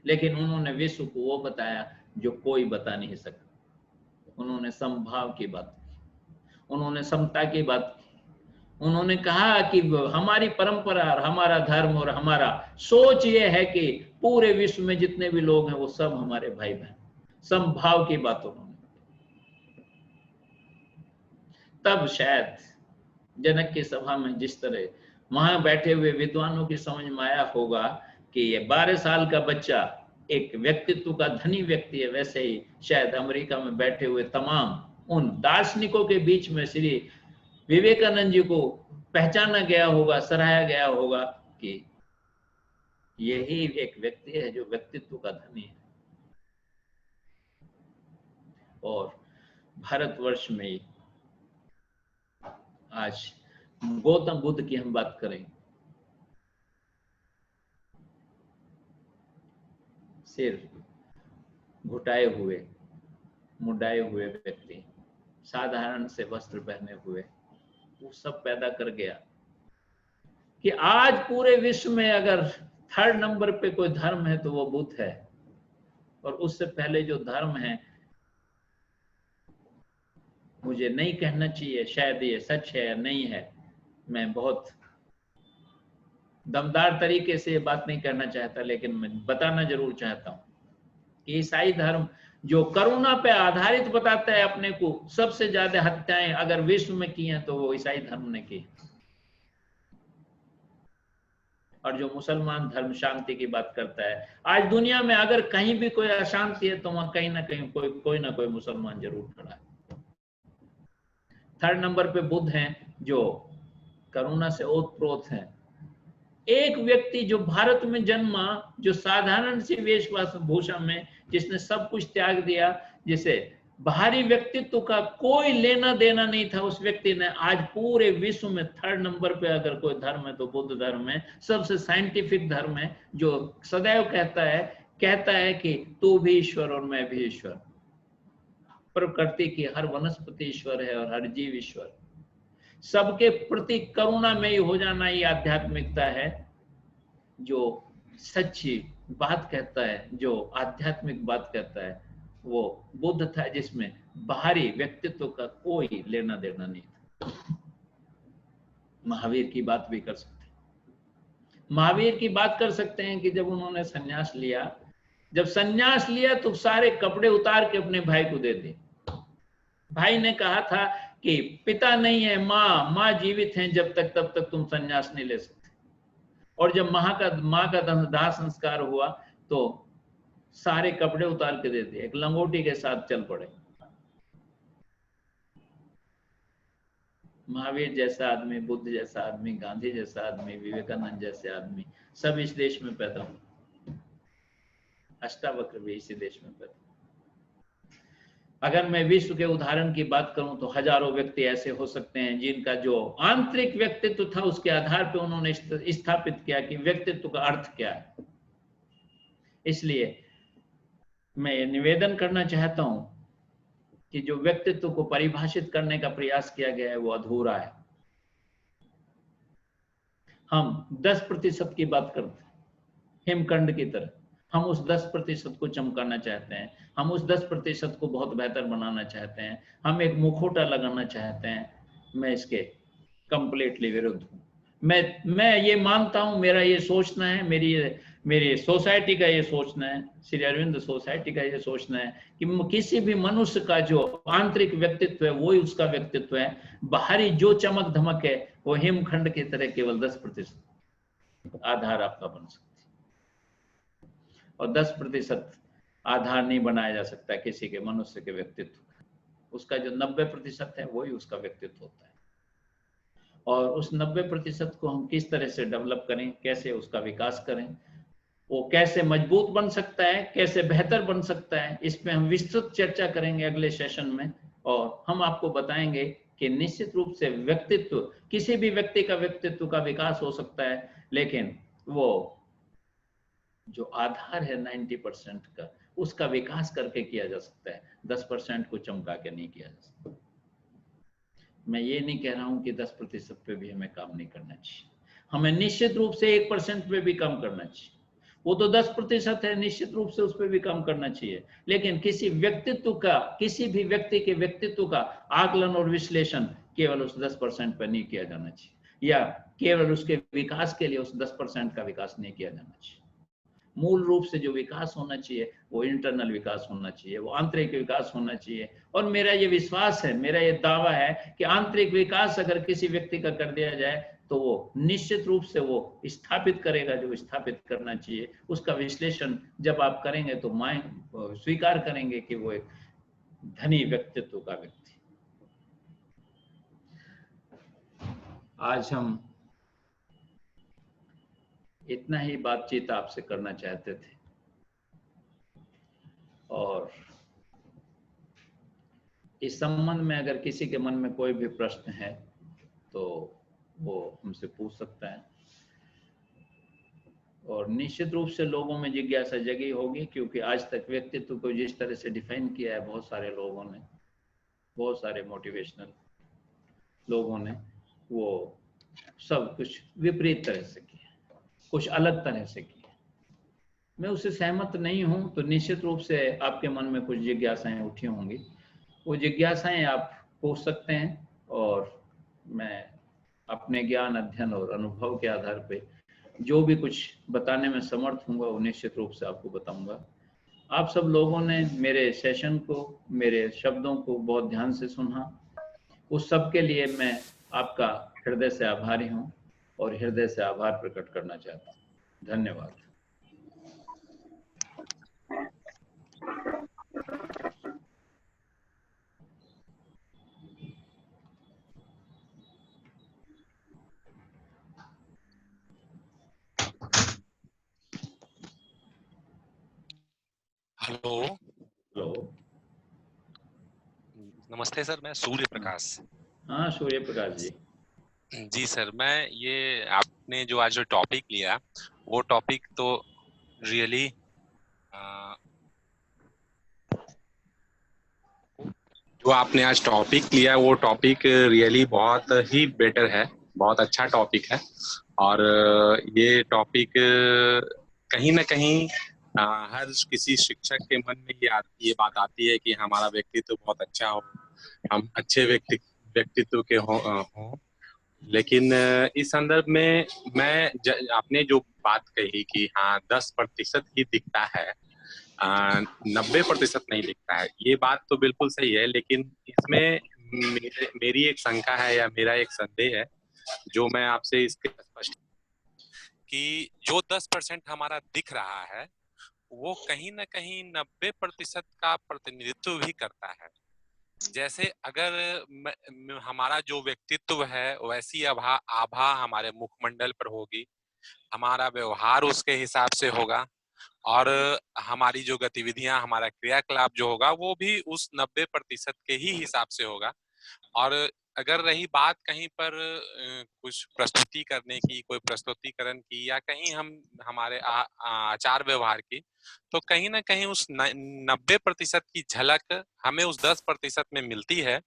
लेकिन उन्होंने विश्व को वो बताया जो कोई बता नहीं सकता। उन्होंने समभाव की बात की, उन्होंने समता की बात की, उन्होंने कहा कि हमारी परंपरा और हमारा धर्म और हमारा सोच ये है कि पूरे विश्व में जितने भी लोग हैं वो सब हमारे भाई बहन। समभाव की बात उन्होंने। तब शायद जनक की सभा में जिस तरह वहां बैठे हुए विद्वानों की समझ में आया होगा कि ये 12 साल का बच्चा एक व्यक्तित्व का धनी व्यक्ति है, वैसे ही शायद अमेरिका में बैठे हुए तमाम उन दार्शनिकों के बीच में श्री विवेकानंद जी को पहचाना गया होगा, सराहा गया होगा कि यही एक व्यक्ति है जो व्यक्तित्व का धनी है। और भारतवर्ष में आज गौतम बुद्ध की हम बात करें, सिर घुटाए हुए, मुंडाए हुए व्यक्ति, साधारण से वस्त्र पहने हुए, वो सब पैदा कर गया कि आज पूरे विश्व में अगर 3rd नंबर पे कोई धर्म है तो वो बुद्ध है। और उससे पहले जो धर्म है, मुझे नहीं कहना चाहिए शायद ये सच है या नहीं है, मैं बहुत दमदार तरीके से ये बात नहीं करना चाहता, लेकिन मैं बताना जरूर चाहता हूं कि ईसाई धर्म जो करुणा पे आधारित बताता है अपने को, सबसे ज्यादा हत्याएं अगर विश्व में की हैं तो वो ईसाई धर्म ने की। और जो मुसलमान धर्म शांति की बात करता है, आज दुनिया में अगर कहीं भी कोई अशांति है तो वहां कहीं ना कहीं कोई ना कोई मुसलमान जरूर खड़ा है। 3rd नंबर पे बुद्ध हैं जो करुणा से ओतप्रोत हैं, एक व्यक्ति जो भारत में जन्मा, जो साधारण सी वेशभूषा में, जिसने सब कुछ त्याग दिया, जिसे बाहरी व्यक्तित्व का कोई लेना देना नहीं था, उस व्यक्ति ने आज पूरे विश्व में 3rd नंबर पे अगर कोई धर्म है तो बुद्ध धर्म है, सबसे साइंटिफिक धर्म है, जो सदैव कहता है कि तू भी ईश्वर और मैं भी ईश्वर। प्रकृति की हर वनस्पति ईश्वर है और हर जीव ईश्वर। सबके प्रति करुणामयी हो जाना ये आध्यात्मिकता है, जो सच्ची बात कहता है, जो आध्यात्मिक बात कहता है, वो बुद्ध था, जिसमें बाहरी व्यक्तित्व का कोई लेना देना नहीं था। महावीर की बात भी कर सकते हैं। महावीर की बात कर सकते हैं कि जब उन्होंने संन्यास लिया, तो सारे कपड़े उतार के अपने भाई को दे दिए। भाई ने कहा था कि पिता नहीं है, माँ जीवित हैं जब तक, तब तक तुम संन्यास नहीं ले सकते। और जब माँ का दाह संस्कार हुआ तो सारे कपड़े उतार के दे दिए, एक लंगोटी के साथ चल पड़े। महावीर जैसा आदमी, बुद्ध जैसा आदमी, गांधी जैसा आदमी, विवेकानंद जैसे आदमी सब इस देश में पैदा हुए। अष्टावक्र भी इसी देश में पैदा। अगर मैं विश्व के उदाहरण की बात करूं तो हजारों व्यक्ति ऐसे हो सकते हैं जिनका जो आंतरिक व्यक्तित्व था उसके आधार पर उन्होंने स्थापित किया कि व्यक्तित्व का अर्थ क्या है। इसलिए मैं ये निवेदन करना चाहता हूं कि जो व्यक्तित्व को परिभाषित करने का प्रयास किया गया है वो अधूरा है। हम 10% की बात करते हैं, हिमखंड की तरह। हम उस 10% को चमकाना चाहते हैं, हम उस 10% को बहुत बेहतर बनाना चाहते हैं, हम एक मुखौटा लगाना चाहते हैं। मैं इसके कंप्लीटली विरुद्ध हूँ। मैं ये मानता हूँ, मेरा ये सोचना है, मेरी सोसाइटी का ये सोचना है, श्री अरविंद सोसाइटी का ये सोचना है कि किसी भी मनुष्य का जो आंतरिक व्यक्तित्व है वही उसका व्यक्तित्व है। बाहरी जो चमक धमक है वो हिमखंड की तरह केवल 10% आधार आपका बन सकता है, और 10% आधार नहीं बनाया जा सकता किसी के मनुष्य के व्यक्तित्व का। उसका जो 90% है वही उसका व्यक्तित्व होता है। और उस 90% को हम किस तरह से डेवलप करें, कैसे उसका विकास करें, वो कैसे मजबूत बन सकता है, कैसे बेहतर बन सकता है, इस पे हम विस्तृत चर्चा करेंगे अगले सेशन में। और हम आपको बताएंगे कि निश्चित रूप से व्यक्तित्व, किसी भी व्यक्ति का व्यक्तित्व का विकास हो सकता है, लेकिन वो जो आधार है 90% का, उसका विकास करके किया जा सकता है, 10% को चमका के नहीं किया जा सकता। मैं ये नहीं कह रहा हूं कि 10% पे भी हमें काम नहीं करना चाहिए, हमें निश्चित रूप से 1% पे भी काम करना चाहिए। वो तो 10% है, निश्चित रूप से उस पर भी काम करना चाहिए, लेकिन किसी व्यक्तित्व का, किसी भी व्यक्ति के व्यक्तित्व का आकलन और विश्लेषण केवल उस 10% पर नहीं किया जाना चाहिए, या केवल उसके विकास के लिए उस 10% का विकास नहीं किया जाना चाहिए। मूल रूप से जो विकास होना चाहिए वो इंटरनल विकास होना चाहिए, वो आंतरिक विकास होना चाहिए। और मेरा ये विश्वास है, मेरा ये दावा है कि आंतरिक विकास अगर किसी व्यक्ति का कर दिया जाए तो वो निश्चित रूप से वो स्थापित करेगा जो स्थापित करना चाहिए। उसका विश्लेषण जब आप करेंगे तो स्वीकार करेंगे कि वो एक धनी व्यक्तित्व का व्यक्ति। आज हम इतना ही बातचीत आपसे करना चाहते थे, और इस संबंध में अगर किसी के मन में कोई भी प्रश्न है तो वो हमसे पूछ सकता है। और निश्चित रूप से लोगों में जिज्ञासा जगी होगी, क्योंकि आज तक व्यक्तित्व को जिस तरह से डिफाइन किया है बहुत सारे लोगों ने, बहुत सारे मोटिवेशनल लोगों ने, वो सब कुछ विपरीत तरह से किया, कुछ अलग तरह से किया। मैं उससे सहमत नहीं हूं, तो निश्चित रूप से आपके मन में कुछ जिज्ञासाएं उठी होंगी, वो जिज्ञासाएं आप पूछ सकते हैं, और मैं अपने ज्ञान, अध्ययन और अनुभव के आधार पे जो भी कुछ बताने में समर्थ हूँगा वो निश्चित रूप से आपको बताऊंगा। आप सब लोगों ने मेरे सेशन को, मेरे शब्दों को बहुत ध्यान से सुना, उस सब के लिए मैं आपका हृदय से आभारी हूँ और हृदय से आभार प्रकट करना चाहता हूँ। धन्यवाद। Hello, hello. नमस्ते सर, मैं सूर्य प्रकाश। हाँ, सूर्य प्रकाश जी। जी सर, मैं ये आपने जो आज जो टॉपिक लिया, वो टॉपिक तो रियली जो आपने आज टॉपिक लिया वो टॉपिक रियली बहुत ही बेटर है, बहुत अच्छा टॉपिक है। और ये टॉपिक कहीं ना कहीं हर किसी शिक्षक के मन में ये बात आती है कि हमारा व्यक्तित्व बहुत अच्छा हो, हम अच्छे व्यक्तित्व के हों। लेकिन इस संदर्भ में आपने जो बात कही कि हाँ 10% ही दिखता है, 90% नहीं दिखता है, ये बात तो बिल्कुल सही है। लेकिन इसमें मेरी एक शंका है या मेरा एक संदेह है जो मैं आपसे इसके स्पष्ट कि जो 10% हमारा दिख रहा है वो कहीं ना कहीं 90% का प्रतिनिधित्व भी करता है। जैसे अगर हमारा जो व्यक्तित्व है वैसी आभा आभा हमारे मुखमंडल पर होगी, हमारा व्यवहार उसके हिसाब से होगा, और हमारी जो गतिविधियां, हमारा क्रियाकलाप जो होगा वो भी उस 90% के ही हिसाब से होगा। और अगर रही बात कहीं पर कुछ प्रस्तुति करने की, कोई प्रस्तुतिकरण की, या कहीं हम हमारे आचार व्यवहार की, तो कहीं ना कहीं उस 90% की झलक हमें उस 10% में मिलती है,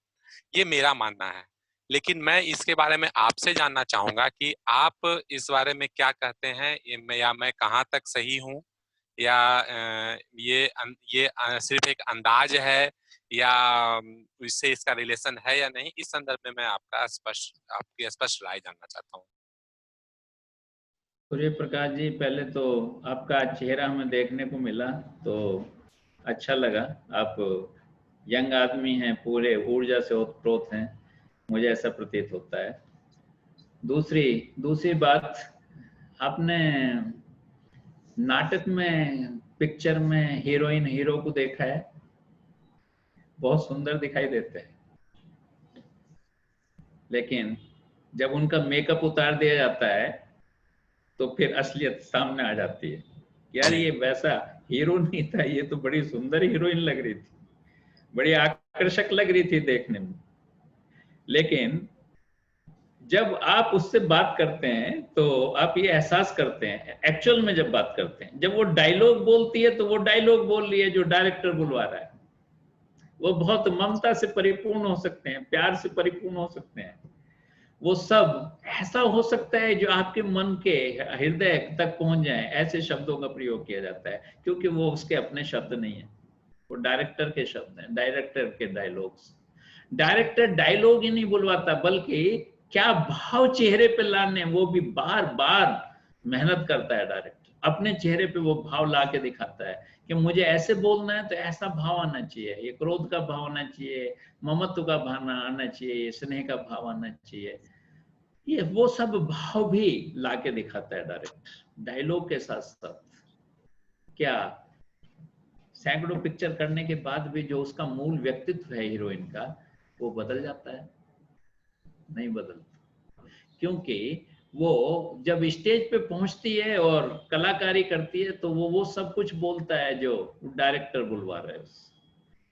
ये मेरा मानना है। लेकिन मैं इसके बारे में आपसे जानना चाहूंगा कि आप इस बारे में क्या कहते हैं, या मैं कहाँ तक सही हूँ, या ये सिर्फ एक अंदाज है, या इससे इसका रिलेशन है या नहीं। इस संदर्भ में मैं आपकी स्पष्ट राय जानना चाहता हूँ। सूर्य प्रकाश जी, पहले तो आपका चेहरा हमें देखने को मिला तो अच्छा लगा। आप यंग आदमी हैं, पूरे ऊर्जा से ओतप्रोत हैं, मुझे ऐसा प्रतीत होता है। दूसरी दूसरी बात, आपने नाटक में, पिक्चर में हीरोइन हीरो को देखा है, बहुत सुंदर दिखाई देते हैं, लेकिन जब उनका मेकअप उतार दिया जाता है तो फिर असलियत सामने आ जाती है। यार जी ये वैसा हीरो नहीं था, ये तो बड़ी सुंदर हीरोइन लग रही थी, बड़ी आकर्षक लग रही थी देखने में। लेकिन जब आप उससे बात करते हैं तो आप ये एहसास करते हैं, एक्चुअल में जब बात करते हैं, जब वो डायलॉग बोलती है तो वो डायलॉग बोल रही है जो डायरेक्टर बुलवा रहा है। वो बहुत ममता से परिपूर्ण हो सकते हैं, प्यार से परिपूर्ण हो सकते हैं, वो सब ऐसा हो सकता है जो आपके मन के हृदय तक पहुंच जाए, ऐसे शब्दों का प्रयोग किया जाता है, क्योंकि वो उसके अपने शब्द नहीं है, वो डायरेक्टर के शब्द हैं, डायरेक्टर के डायलॉग्स। डायरेक्टर डायलॉग ही नहीं बुलवाता, बल्कि क्या भाव चेहरे पे लाने, वो भी बार बार मेहनत करता है डायरेक्टर, अपने चेहरे पे वो भाव ला के दिखाता है कि मुझे ऐसे बोलना है तो ऐसा भाव आना चाहिए, ये क्रोध का भाव आना चाहिए, ममत्व का भाव आना चाहिए, स्नेह का भाव आना चाहिए। ये वो सब भाव भी लाके दिखाता है डायरेक्टर डायलॉग के साथ साथ। क्या सैकड़ों पिक्चर करने के बाद भी जो उसका मूल व्यक्तित्व है हीरोइन का, वो बदल जाता है? नहीं बदलता, क्योंकि वो जब स्टेज पे पहुंचती है और कलाकारी करती है तो वो सब कुछ बोलता है जो डायरेक्टर बुलवा रहा है उससे।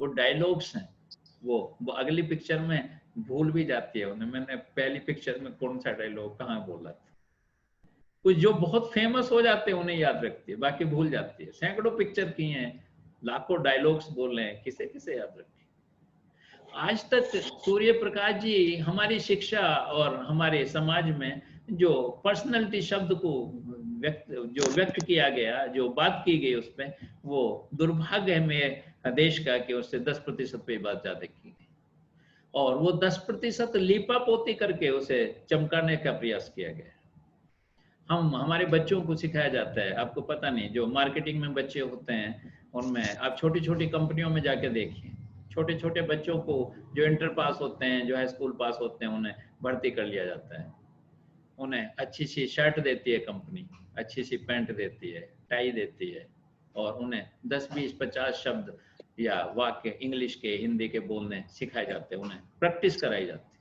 वो डायलॉग्स हैं, वो अगली पिक्चर में भूल भी जाती है उन्हें, मैंने पहली पिक्चर में कौन सा डायलॉग कहाँ बोला था। कुछ जो बहुत फेमस हो जाते हैं उन्हें याद रखती है, बाकी भूल जाती है। सैकड़ों पिक्चर की हैं, लाखों डायलॉग्स बोल रहे हैं, किसे किसे याद रखें। आज तक सूर्य प्रकाश जी हमारी शिक्षा और हमारे समाज में जो पर्सनैलिटी शब्द को व्यक्त किया गया, जो बात की गई उस पर, वो दुर्भाग्य है मेरे देश का कि उससे 10% पे बात ज्यादा की गई, और वो 10% लीपा पोती करके उसे चमकाने का प्रयास किया गया। हम हमारे बच्चों को सिखाया जाता है, आपको पता नहीं, जो मार्केटिंग में बच्चे होते हैं उनमें आप छोटी छोटी कंपनियों में जाके देखिए, छोटे छोटे बच्चों को जो इंटर पास होते हैं, जो हाई स्कूल पास होते हैं, उन्हें भर्ती कर लिया जाता है। उन्हें अच्छी सी शर्ट देती है कंपनी, अच्छी सी पैंट देती है, टाई देती है, और उन्हें 10 20 50 शब्द या वाक्य इंग्लिश के, हिंदी के बोलने सिखाए जाते हैं, उन्हें प्रैक्टिस कराई जाती है।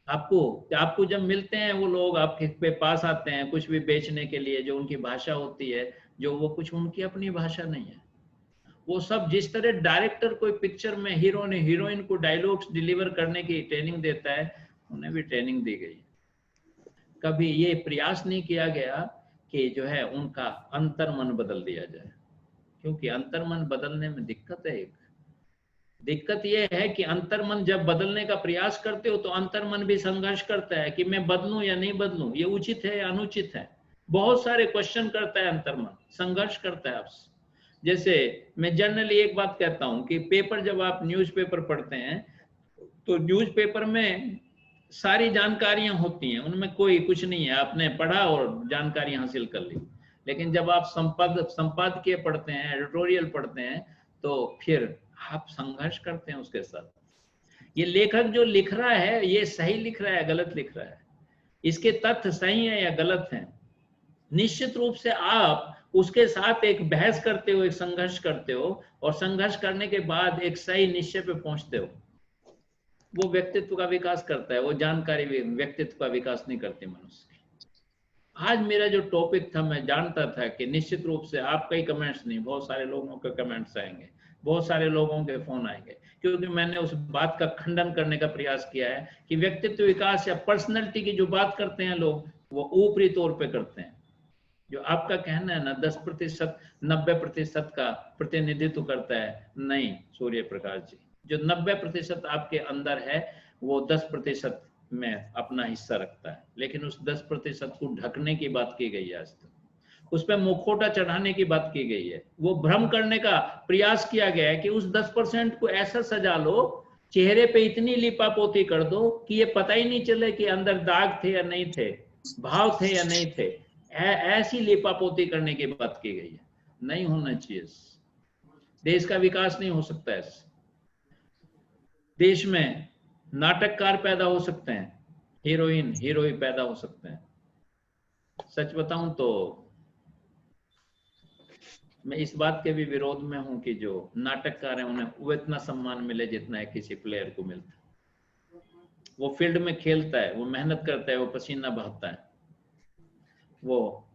आपको आपको जब मिलते हैं वो लोग, आपके पास आते हैं कुछ भी बेचने के लिए, जो उनकी भाषा होती है, जो वो कुछ उनकी अपनी भाषा नहीं है, वो सब जिस तरह डायरेक्टर कोई पिक्चर में हीरो ने हीरोइन को डायलॉग्स डिलीवर करने की ट्रेनिंग देता है, उन्हें भी ट्रेनिंग दी गई। कभी ये प्रयास नहीं किया गया कि जो है उनका अंतर्मन बदल दिया जाए, क्योंकि अंतर्मन बदलने में दिक्कत है। एक दिक्कत यह है कि अंतर्मन जब बदलने का प्रयास करते हो तो अंतर्मन भी संघर्ष करता है कि मैं बदलूं या नहीं बदलूं, ये उचित है या अनुचित है। बहुत सारे क्वेश्चन करता है अंतर्मन, संघर्ष करता है आपसे। जैसे मैं जनरली एक बात कहता हूं कि पेपर, जब आप न्यूज़पेपर पढ़ते हैं तो न्यूज़पेपर में सारी जानकारियां होती हैं, उनमें कोई कुछ नहीं है, आपने पढ़ा और जानकारी हासिल कर ली। लेकिन जब आप संपादकीय पढ़ते हैं, एडिटोरियल पढ़ते हैं, तो फिर आप संघर्ष करते हैं उसके साथ। ये लेखक जो लिख रहा है, ये सही लिख रहा है, गलत लिख रहा है, इसके तथ्य सही है या गलत है। निश्चित रूप से आप उसके साथ एक बहस करते हो, एक संघर्ष करते हो, और संघर्ष करने के बाद एक सही निश्चय पे पहुंचते हो। वो व्यक्तित्व का विकास करता है, वो जानकारी व्यक्तित्व का विकास नहीं करती मनुष्य की। आज मेरा जो टॉपिक था, मैं जानता था कि निश्चित रूप से आपका ही कमेंट्स नहीं, बहुत सारे लोगों के कमेंट्स आएंगे, बहुत सारे लोगों के फोन आएंगे, क्योंकि मैंने उस बात का खंडन करने का प्रयास किया है कि व्यक्तित्व विकास या पर्सनैलिटी की जो बात करते हैं लोग, वो ऊपरी तौर पे करते हैं। जो आपका कहना है ना 10% 90% का प्रतिनिधित्व करता है, नहीं सूर्य प्रकाश जी, जो 90% आपके अंदर है वो 10% में अपना हिस्सा रखता है। लेकिन उस 10% को ढकने की बात की गई है आज तक, उस पर मुखौटा चढ़ाने की बात की गई है। वो भ्रम करने का प्रयास किया गया है कि उस 10% को ऐसा सजा लो, चेहरे पे इतनी लिपापोती कर दो कि ये पता ही नहीं चले कि अंदर दाग थे या नहीं थे, भाव थे या नहीं थे। ऐसी लिपापोती करने की बात की गई है, नहीं होना चाहिए। देश का विकास नहीं हो सकता है। देश में नाटककार पैदा हो सकते हैं, हीरोइन हीरोइन पैदा हो सकते हैं। सच बताऊं तो मैं इस बात के भी विरोध में हूं कि जो नाटककार हैं उन्हें वो इतना सम्मान मिले जितना है किसी प्लेयर को मिलता है। वो फील्ड में खेलता है, वो मेहनत करता है, वो पसीना बहाता है, वो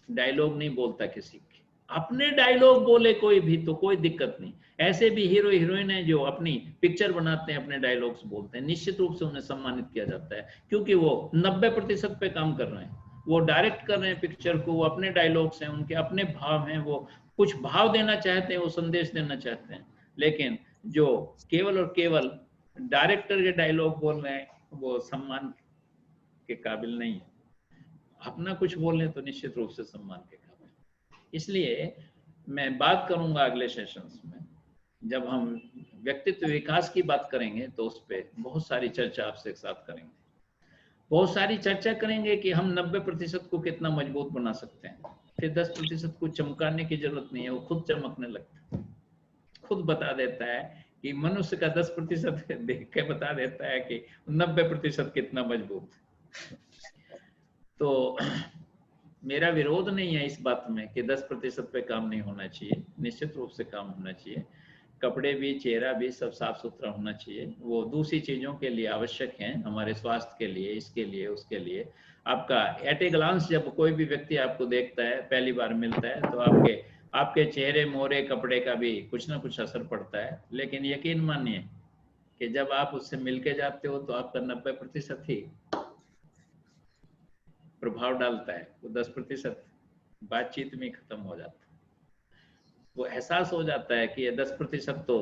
डायलॉग नहीं बोलता किसी के, अपने डायलॉग बोले कोई भी तो कोई दिक्कत नहीं। ऐसे भी हीरो हीरोइन है जो अपनी पिक्चर बनाते हैं, अपने डायलॉग्स बोलते हैं, निश्चित रूप से उन्हें सम्मानित किया जाता है, क्योंकि वो 90% पे काम कर रहे हैं, वो डायरेक्ट कर रहे हैं पिक्चर को, वो अपने डायलॉग्स हैं, उनके अपने भाव हैं, वो कुछ भाव देना चाहते हैं, वो संदेश देना चाहते हैं। लेकिन जो केवल और केवल डायरेक्टर के डायलॉग बोल रहे हैं, वो सम्मान के काबिल नहीं है। अपना कुछ बोलें तो निश्चित रूप से सम्मान के काबिल। इसलिए मैं बात करूंगा अगले सेशंस में, जब हम व्यक्तित्व विकास की बात करेंगे तो उस पर बहुत सारी चर्चा आपसे एक साथ करेंगे। बहुत सारी चर्चा करेंगे कि हम 90% को कितना मजबूत बना सकते हैं। फिर 10% को चमकाने की जरूरत नहीं है, वो खुद चमकने लगता है, खुद बता देता है कि मनुष्य का 10% देख के बता देता है कि 90% कितना मजबूत। तो मेरा विरोध नहीं है इस बात में कि 10% पे काम नहीं होना चाहिए, निश्चित रूप से काम होना चाहिए। कपड़े भी, चेहरा भी सब साफ सुथरा होना चाहिए, वो दूसरी चीजों के लिए आवश्यक हैं, हमारे स्वास्थ्य के लिए, इसके लिए, उसके लिए। आपका एट ए ग्लांस जब कोई भी व्यक्ति आपको देखता है, पहली बार मिलता है, तो आपके चेहरे, मोहरे, कपड़े का भी कुछ ना कुछ असर पड़ता है। लेकिन यकीन मानिए कि जब आप उससे मिलके जाते हो तो आपका 90% ही प्रभाव डालता है, वो 10% बातचीत में खत्म हो जाता है। वो एहसास हो जाता है कि ये 10% तो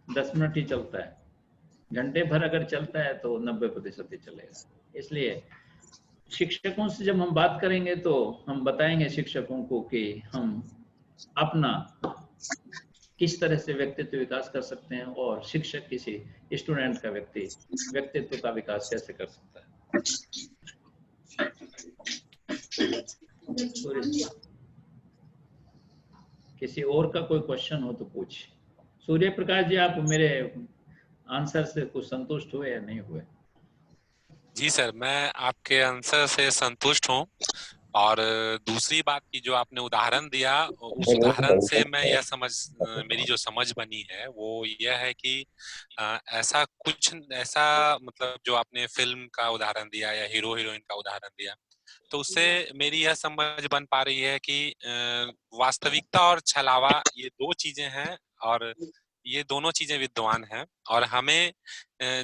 10 मिनट ही चलता है, घंटे भर अगर चलता है तो 90% ही चलेगा। इसलिए शिक्षकों से जब हम बात करेंगे तो हम बताएंगे शिक्षकों को कि हम अपना किस तरह से व्यक्तित्व विकास कर सकते हैं, और शिक्षक किसी स्टूडेंट का व्यक्तित्व का विकास कैसे कर सकता है। किसी और का कोई क्वेश्चन हो तो पूछिए। सूर्य प्रकाश जी, आप मेरे आंसर से कुछ संतुष्ट हुए या नहीं हुए? जी सर, मैं आपके आंसर से संतुष्ट हूँ। और दूसरी बात की जो आपने उदाहरण दिया, उस उदाहरण से मैं यह मेरी जो समझ बनी है वो यह है कि ऐसा मतलब जो आपने फिल्म का उदाहरण दिया या हीरो हीरोइन का उदाहरण दिया, तो उससे मेरी यह समझ बन पा रही है कि वास्तविकता और छलावा ये दो चीजें हैं, और ये दोनों चीजें विद्यमान हैं, और हमें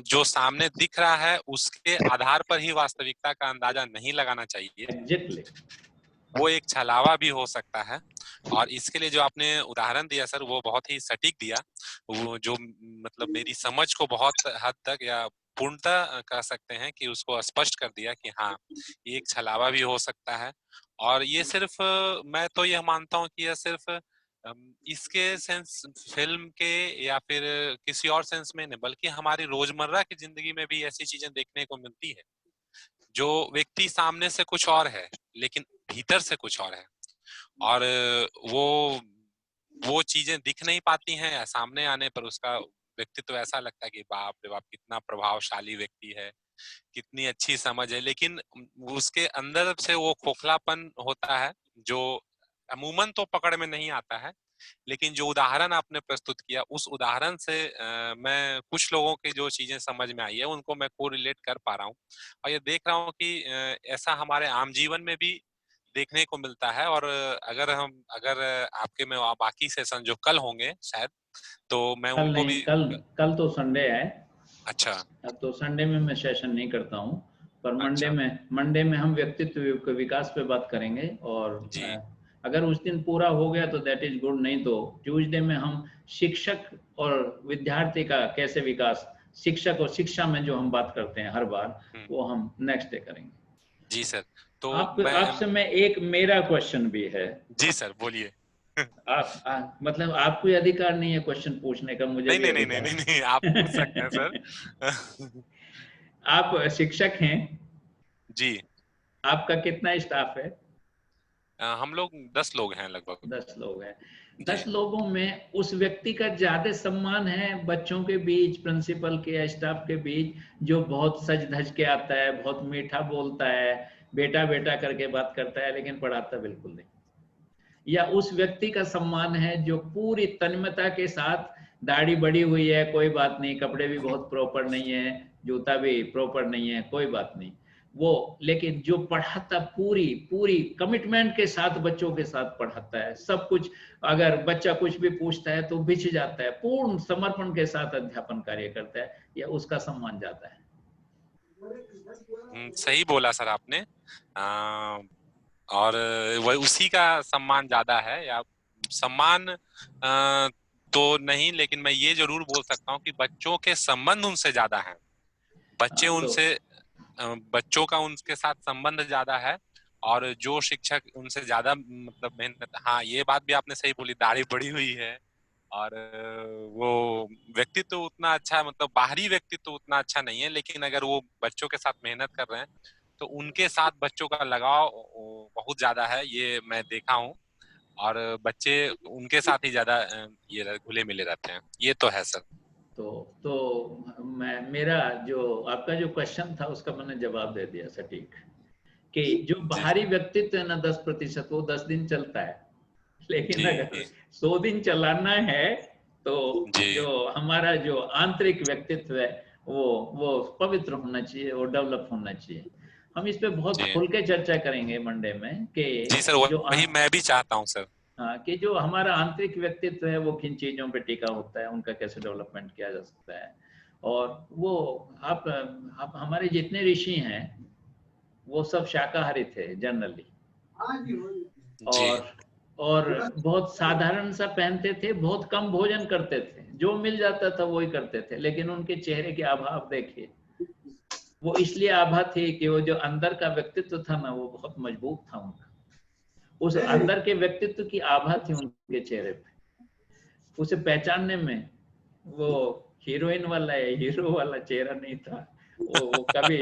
जो सामने दिख रहा है उसके आधार पर ही वास्तविकता का अंदाजा नहीं लगाना चाहिए। एग्जैक्टली। वो एक छलावा भी हो सकता है। और इसके लिए जो आपने उदाहरण दिया सर, वो बहुत ही सटीक दिया, वो जो मतलब मेरी समझ को बहुत हद तक या पूर्णतः कह सकते हैं कि उसको स्पष्ट कर दिया कि हाँ, ये एक छलावा भी हो सकता है। और ये सिर्फ मैं तो यह मानता हूँ कि यह सिर्फ इसके सेंस फिल्म के या फिर किसी और सेंस में नहीं, बल्कि हमारी रोजमर्रा की जिंदगी में भी ऐसी चीजें देखने को मिलती है, जो व्यक्ति सामने से कुछ और है लेकिन भीतर से कुछ और है, और वो चीजें दिख नहीं पाती हैं, या सामने आने पर उसका व्यक्तित्व ऐसा लगता है कि बाप रे बाप, कितना प्रभावशाली व्यक्ति है, कितनी अच्छी समझ है, लेकिन उसके अंदर से वो खोखलापन होता है जो अमूमन तो पकड़ में नहीं आता है। लेकिन जो उदाहरण आपने प्रस्तुत किया, उस उदाहरण से मैं कुछ लोगों की जो चीजें समझ में आई है उनको मैं को रिलेट कर पा रहा हूँ, और ये देख रहा हूँ कि ऐसा हमारे आम जीवन में भी देखने को मिलता है। और अगर आपके में बाकी सेशन जो कल होंगे शायद, तो मैं कल उनको नहीं, भी। कल तो संडे है। अच्छा। अब तो संडे में मैं सेशन नहीं करता हूँ, पर अच्छा मंडे में हम व्यक्तित्व के विकास पे बात करेंगे। और जी। अगर उस दिन पूरा हो गया तो दैट इज गुड, नहीं तो ट्यूसडे में हम शिक्षक और विद्यार्थी का कैसे विकास, शिक्षक और शिक्षा में जो हम बात करते हैं हर बार, वो हम नेक्स्ट डे करेंगे। जी सर। तो आपसे मैं एक मेरा क्वेश्चन भी है। जी सर बोलिए। मतलब आपको ये अधिकार नहीं है क्वेश्चन पूछने का, मुझे नहीं भी नहीं नहीं नहीं अधिकार नहीं है। नहीं, आप पूछ सकते हैं सर। आप शिक्षक हैं, जी। आपका कितना स्टाफ है? हम लोग 10 लोग हैं लगभग। 10 लोग हैं। जी 10 लोगों में उस व्यक्ति का ज्यादा सम्मान है बच्चों के बीच, प्रिंसिपल के या स्टाफ के बीच, जो बहुत सज धज के आता है, बहुत मीठा बोलता है, बेटा बेटा करके बात करता है, लेकिन पढ़ाता बिल्कुल नहीं? या उस व्यक्ति का सम्मान है जो पूरी तन्मयता के साथ, दाढ़ी बड़ी हुई है कोई बात नहीं, कपड़े भी बहुत प्रॉपर नहीं है, जूता भी प्रॉपर नहीं है, कोई बात नहीं, वो लेकिन जो पढ़ाता पूरी पूरी कमिटमेंट के साथ, बच्चों के साथ पढ़ाता है सब कुछ, अगर बच्चा कुछ भी पूछता है तो बिछ जाता है, पूर्ण समर्पण के साथ अध्यापन कार्य करता है, या उसका सम्मान जाता है? सही बोला सर आपने। और वह उसी का सम्मान ज्यादा है, या सम्मान तो नहीं, लेकिन मैं ये जरूर बोल सकता हूँ कि बच्चों के संबंध उनसे ज्यादा हैं। बच्चे तो उनसे बच्चों का उनके साथ संबंध ज्यादा है, और जो शिक्षक उनसे ज्यादा मतलब मेहनत। हाँ, ये बात भी आपने सही बोली, दाढ़ी बड़ी हुई है, और वो व्यक्तित्व तो उतना अच्छा, मतलब बाहरी व्यक्तित्व तो उतना अच्छा नहीं है, लेकिन अगर वो बच्चों के साथ मेहनत कर रहे हैं तो उनके साथ बच्चों का लगाव बहुत ज्यादा है, ये मैं देखा हूँ। और बच्चे उनके साथ ही ज्यादा ये घुले मिले रहते हैं, ये तो है सर। तो मेरा जो आपका जो क्वेश्चन था उसका मैंने जवाब दे दिया सटीक, कि जो जी बाहरी व्यक्तित्व है ना 10%, वो 10 दिन चलता है, लेकिन जी अगर 100 दिन चलाना है तो जी जो हमारा जो आंतरिक व्यक्तित्व है वो पवित्र होना चाहिए, वो डेवलप होना चाहिए। हम इस पे बहुत जी खुल के चर्चा करेंगे मंडे में, कि जी सर, जो वही मैं भी चाहता हूँ सर। हाँ, कि जो हमारा आंतरिक व्यक्तित्व है वो किन चीजों पे टिका होता है, उनका कैसे डेवलपमेंट किया जा सकता है। और वो आप हमारे जितने ऋषि हैं वो सब शाकाहारी थे जनरली, जी और बहुत साधारण सा पहनते थे, बहुत कम भोजन करते थे, जो मिल जाता था वही करते थे, लेकिन उनके चेहरे के आभा आप देखिए, वो इसलिए आभा थे कि वो जो अंदर का व्यक्तित्व था ना वो बहुत मजबूत था उनका, उस अंदर के व्यक्तित्व की आभा थी उनके चेहरे पे, उसे पहचानने में। वो हीरोइन वाला है, हीरो वाला चेहरा नहीं था। वो कभी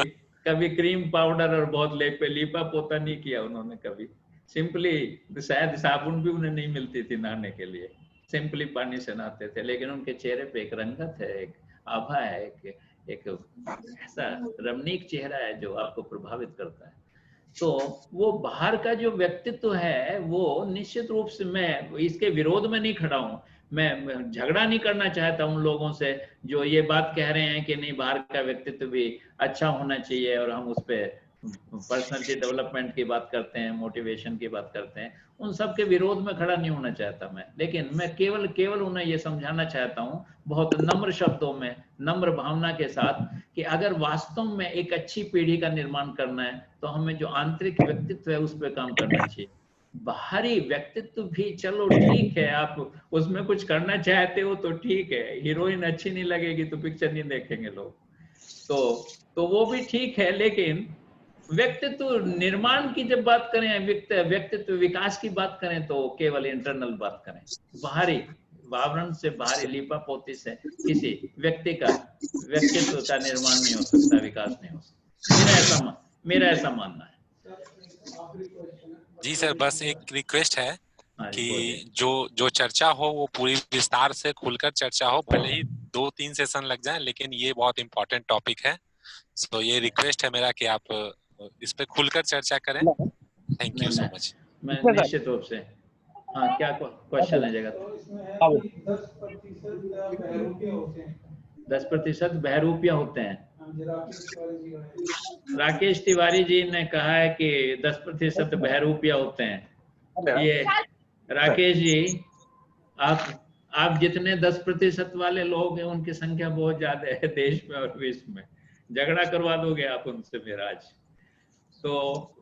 कभी क्रीम पाउडर और बहुत लिपा पोता नहीं किया उन्होंने कभी। सिंपली, शायद साबुन भी उन्हें नहीं मिलती थी नहाने के लिए, सिंपली पानी से नहाते थे, लेकिन उनके चेहरे पे एक रंगत है, एक आभा है, एक ऐसा रमणीक चेहरा है जो आपको प्रभावित करता है। तो वो बाहर का जो व्यक्तित्व है वो निश्चित रूप से, मैं इसके विरोध में नहीं खड़ा हूं, मैं झगड़ा नहीं करना चाहता उन लोगों से जो ये बात कह रहे हैं कि नहीं, बाहर का व्यक्तित्व भी अच्छा होना चाहिए और हम उस पर पर्सनालिटी डेवलपमेंट की बात करते हैं, मोटिवेशन की बात करते हैं, उन सब के विरोध में खड़ा नहीं होना चाहता मैं, लेकिन मैं केवल उन्हें ये समझाना चाहता हूँ बहुत नम्र शब्दों में, नम्र भावना के साथ, कि अगर वास्तव में एक अच्छी पीढ़ी का निर्माण करना है तो हमें जो आंतरिक व्यक्तित्व है उस पर काम करना चाहिए। बाहरी व्यक्तित्व भी चलो ठीक है, आप उसमें कुछ करना चाहते हो तो ठीक है, हीरोइन अच्छी नहीं लगेगी तो पिक्चर नहीं देखेंगे लोग, तो वो भी ठीक है, लेकिन व्यक्तित्व निर्माण की जब बात करें, व्यक्तित्व विकास की बात करें तो केवल इंटरनल बात करें, बाहरी वावरण से, बाहरी लिपा पोती से किसी व्यक्ति का व्यक्तित्व का निर्माण नहीं हो सकता, विकास नहीं हो सकता। मेरा ऐसा मानना है। जी सर, बस एक रिक्वेस्ट है कि बोलिए। जो चर्चा हो वो पूरी विस्तार से खुलकर चर्चा हो, भले ही 2-3 सेशन लग जाए, लेकिन ये बहुत इंपॉर्टेंट टॉपिक है। तो ये रिक्वेस्ट है मेरा कि आप इस पे खुलकर चर्चा करें। Thank you so much. मैं निश्चित रूप से, हाँ क्या क्वेश्चन है जगत? 10% बहरूपिया होते हैं। राकेश तिवारी जी ने कहा है कि 10% बहरूपिया होते हैं। ये राकेश जी, आप जितने 10% वाले लोग हैं उनकी संख्या बहुत ज्यादा है देश में और विश्व में, झगड़ा करवा दोगे आप उनसे मेरा आज। तो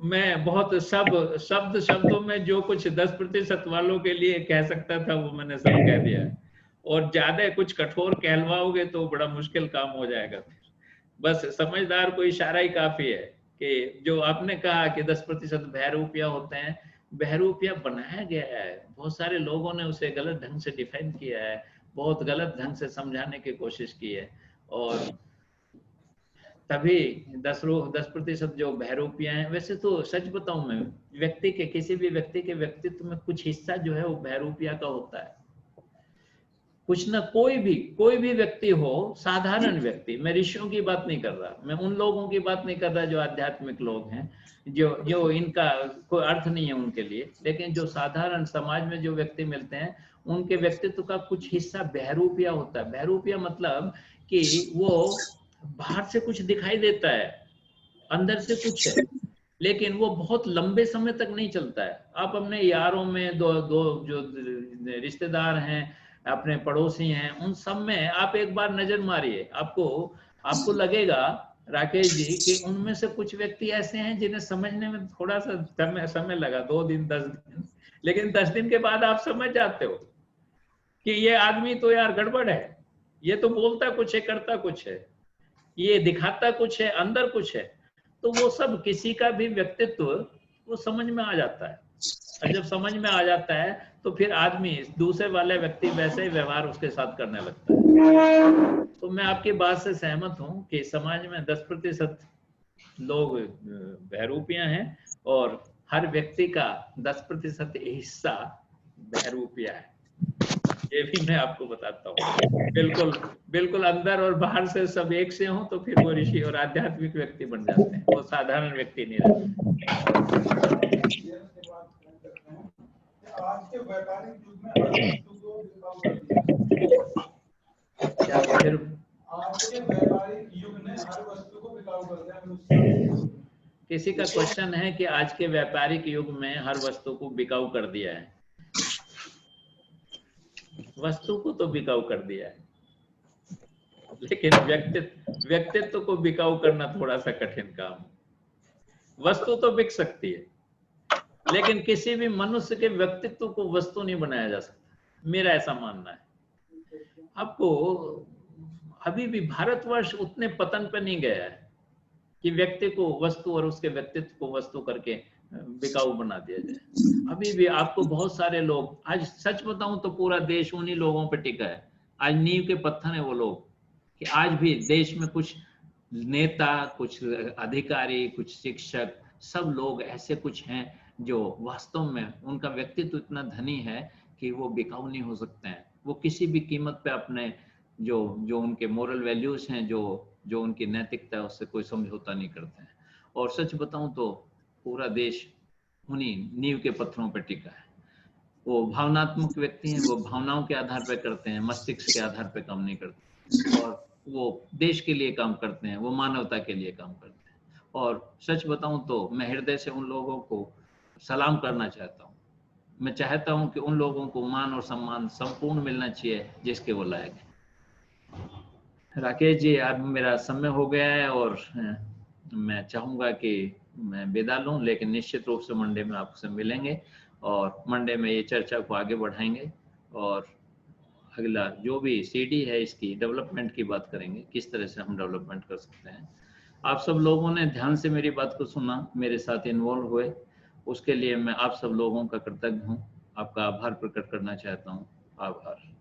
मैं बहुत शब्दों में जो कुछ 10% वालों के लिए कह सकता था वो मैंने सब कह दिया है, और ज्यादा कुछ कठोर कहलवाओगे तो बड़ा मुश्किल काम हो जाएगा। बस समझदार को इशारा ही काफी है कि जो आपने कहा कि 10% बहरूपिया होते हैं, बहरूपिया बनाया गया है, बहुत सारे लोगों ने उसे गलत ढंग से डिफाइन किया है, बहुत गलत ढंग से समझाने की कोशिश की है, और तभी 10% जो बहरूपिया हैं। वैसे तो सच बताऊं मैं, व्यक्ति के, किसी भी व्यक्ति के व्यक्तित्व में कुछ हिस्सा जो है वो बहरूपिया का होता है, कुछ ना, कोई भी व्यक्ति हो, साधारण व्यक्ति, मैं ऋषियों की बात नहीं कर रहा, मैं उन लोगों की बात नहीं कर रहा जो आध्यात्मिक लोग हैं, जो इनका कोई अर्थ नहीं है उनके लिए, लेकिन जो साधारण समाज में जो व्यक्ति मिलते हैं उनके व्यक्तित्व का कुछ हिस्सा बहरूपिया होता है। बहरूपिया मतलब कि वो बाहर से कुछ दिखाई देता है, अंदर से कुछ है, लेकिन वो बहुत लंबे समय तक नहीं चलता है। आप अपने यारों में, दो जो रिश्तेदार हैं, अपने पड़ोसी हैं, उन सब में आप एक बार नजर मारिए, आपको लगेगा राकेश जी कि उनमें से कुछ व्यक्ति ऐसे हैं जिन्हें समझने में थोड़ा सा समय लगा, 2 दिन 10 दिन, लेकिन 10 दिन के बाद आप समझ जाते हो कि ये आदमी तो यार गड़बड़ है, ये तो बोलता कुछ है, करता कुछ है, ये दिखाता कुछ है, अंदर कुछ है। तो वो सब, किसी का भी व्यक्तित्व वो समझ में आ जाता है, और जब समझ में आ जाता है तो फिर आदमी, दूसरे वाले व्यक्ति वैसे ही व्यवहार उसके साथ करने लगता है। तो मैं आपकी बात से सहमत हूं कि समाज में 10% लोग बहरूपिया हैं, और हर व्यक्ति का 10% हिस्सा बहरूपिया है, ये भी मैं आपको बताता हूँ। बिल्कुल अंदर और बाहर से सब एक से हों तो फिर वो ऋषि और आध्यात्मिक व्यक्ति बन जाते हैं, वो साधारण व्यक्ति नहीं रहते। आज के व्यापारिक युग में हर वस्तु को बिकाऊ कर दिया। क्या फिर? आज के व्यापारिक युग में हर वस्तु को बिकाऊ कर दिया। किसी का क्वेश्चन है कि आज के व्यापारिक युग में हर वस्तु को बिकाऊ कर दिया है। वस्तु को तो बिकाऊ कर दिया है, लेकिन व्यक्तित्व को बिकाऊ करना थोड़ा सा कठिन काम है। वस्तु तो बिक सकती है, लेकिन किसी भी मनुष्य के व्यक्तित्व को वस्तु नहीं बनाया जा सकता, मेरा ऐसा मानना है। आपको अभी भी भारतवर्ष उतने पतन पे नहीं गया है कि व्यक्ति को वस्तु और उसके व्यक्तित्व को वस्तु करके बिकाऊ बना दिया जाए। अभी भी आपको बहुत सारे लोग, आज सच बताऊं तो पूरा देश उन्हीं लोगों पे टिका है, आज नींव के पत्थर है वो लोग, कि आज भी देश में कुछ नेता, कुछ अधिकारी, कुछ शिक्षक, सब लोग ऐसे कुछ हैं जो वास्तव में उनका व्यक्तित्व इतना धनी है कि वो बिकाऊ नहीं हो सकते हैं। वो किसी भी कीमत पे अपने जो उनके मोरल वैल्यूज हैं, जो उनकी नैतिकता है, उससे कोई समझौता नहीं करते हैं। और सच बताऊं तो पूरा देश उन्हीं नींव के पत्थरों पर टिका है। वो भावनात्मक व्यक्ति हैं, वो भावनाओं के आधार पर करते हैं, मस्तिष्क के आधार पर काम नहीं करते, और वो देश के लिए काम करते हैं, वो मानवता के लिए काम करते हैं। और सच बताऊं तो मैं हृदय से उन लोगों को सलाम करना चाहता हूं। मैं चाहता हूं कि उन लोगों को मान और सम्मान संपूर्ण मिलना चाहिए जिसके वो लायक है। राकेश जी, अब मेरा समय हो गया है और मैं चाहूंगा कि मैं विदा लूं, लेकिन निश्चित रूप से मंडे में आपसे मिलेंगे और मंडे में ये चर्चा को आगे बढ़ाएंगे और अगला जो भी सीडी है इसकी डेवलपमेंट की बात करेंगे, किस तरह से हम डेवलपमेंट कर सकते हैं। आप सब लोगों ने ध्यान से मेरी बात को सुना, मेरे साथ इन्वॉल्व हुए, उसके लिए मैं आप सब लोगों का कृतज्ञ हूँ। आपका आभार प्रकट करना चाहता हूँ। आभार।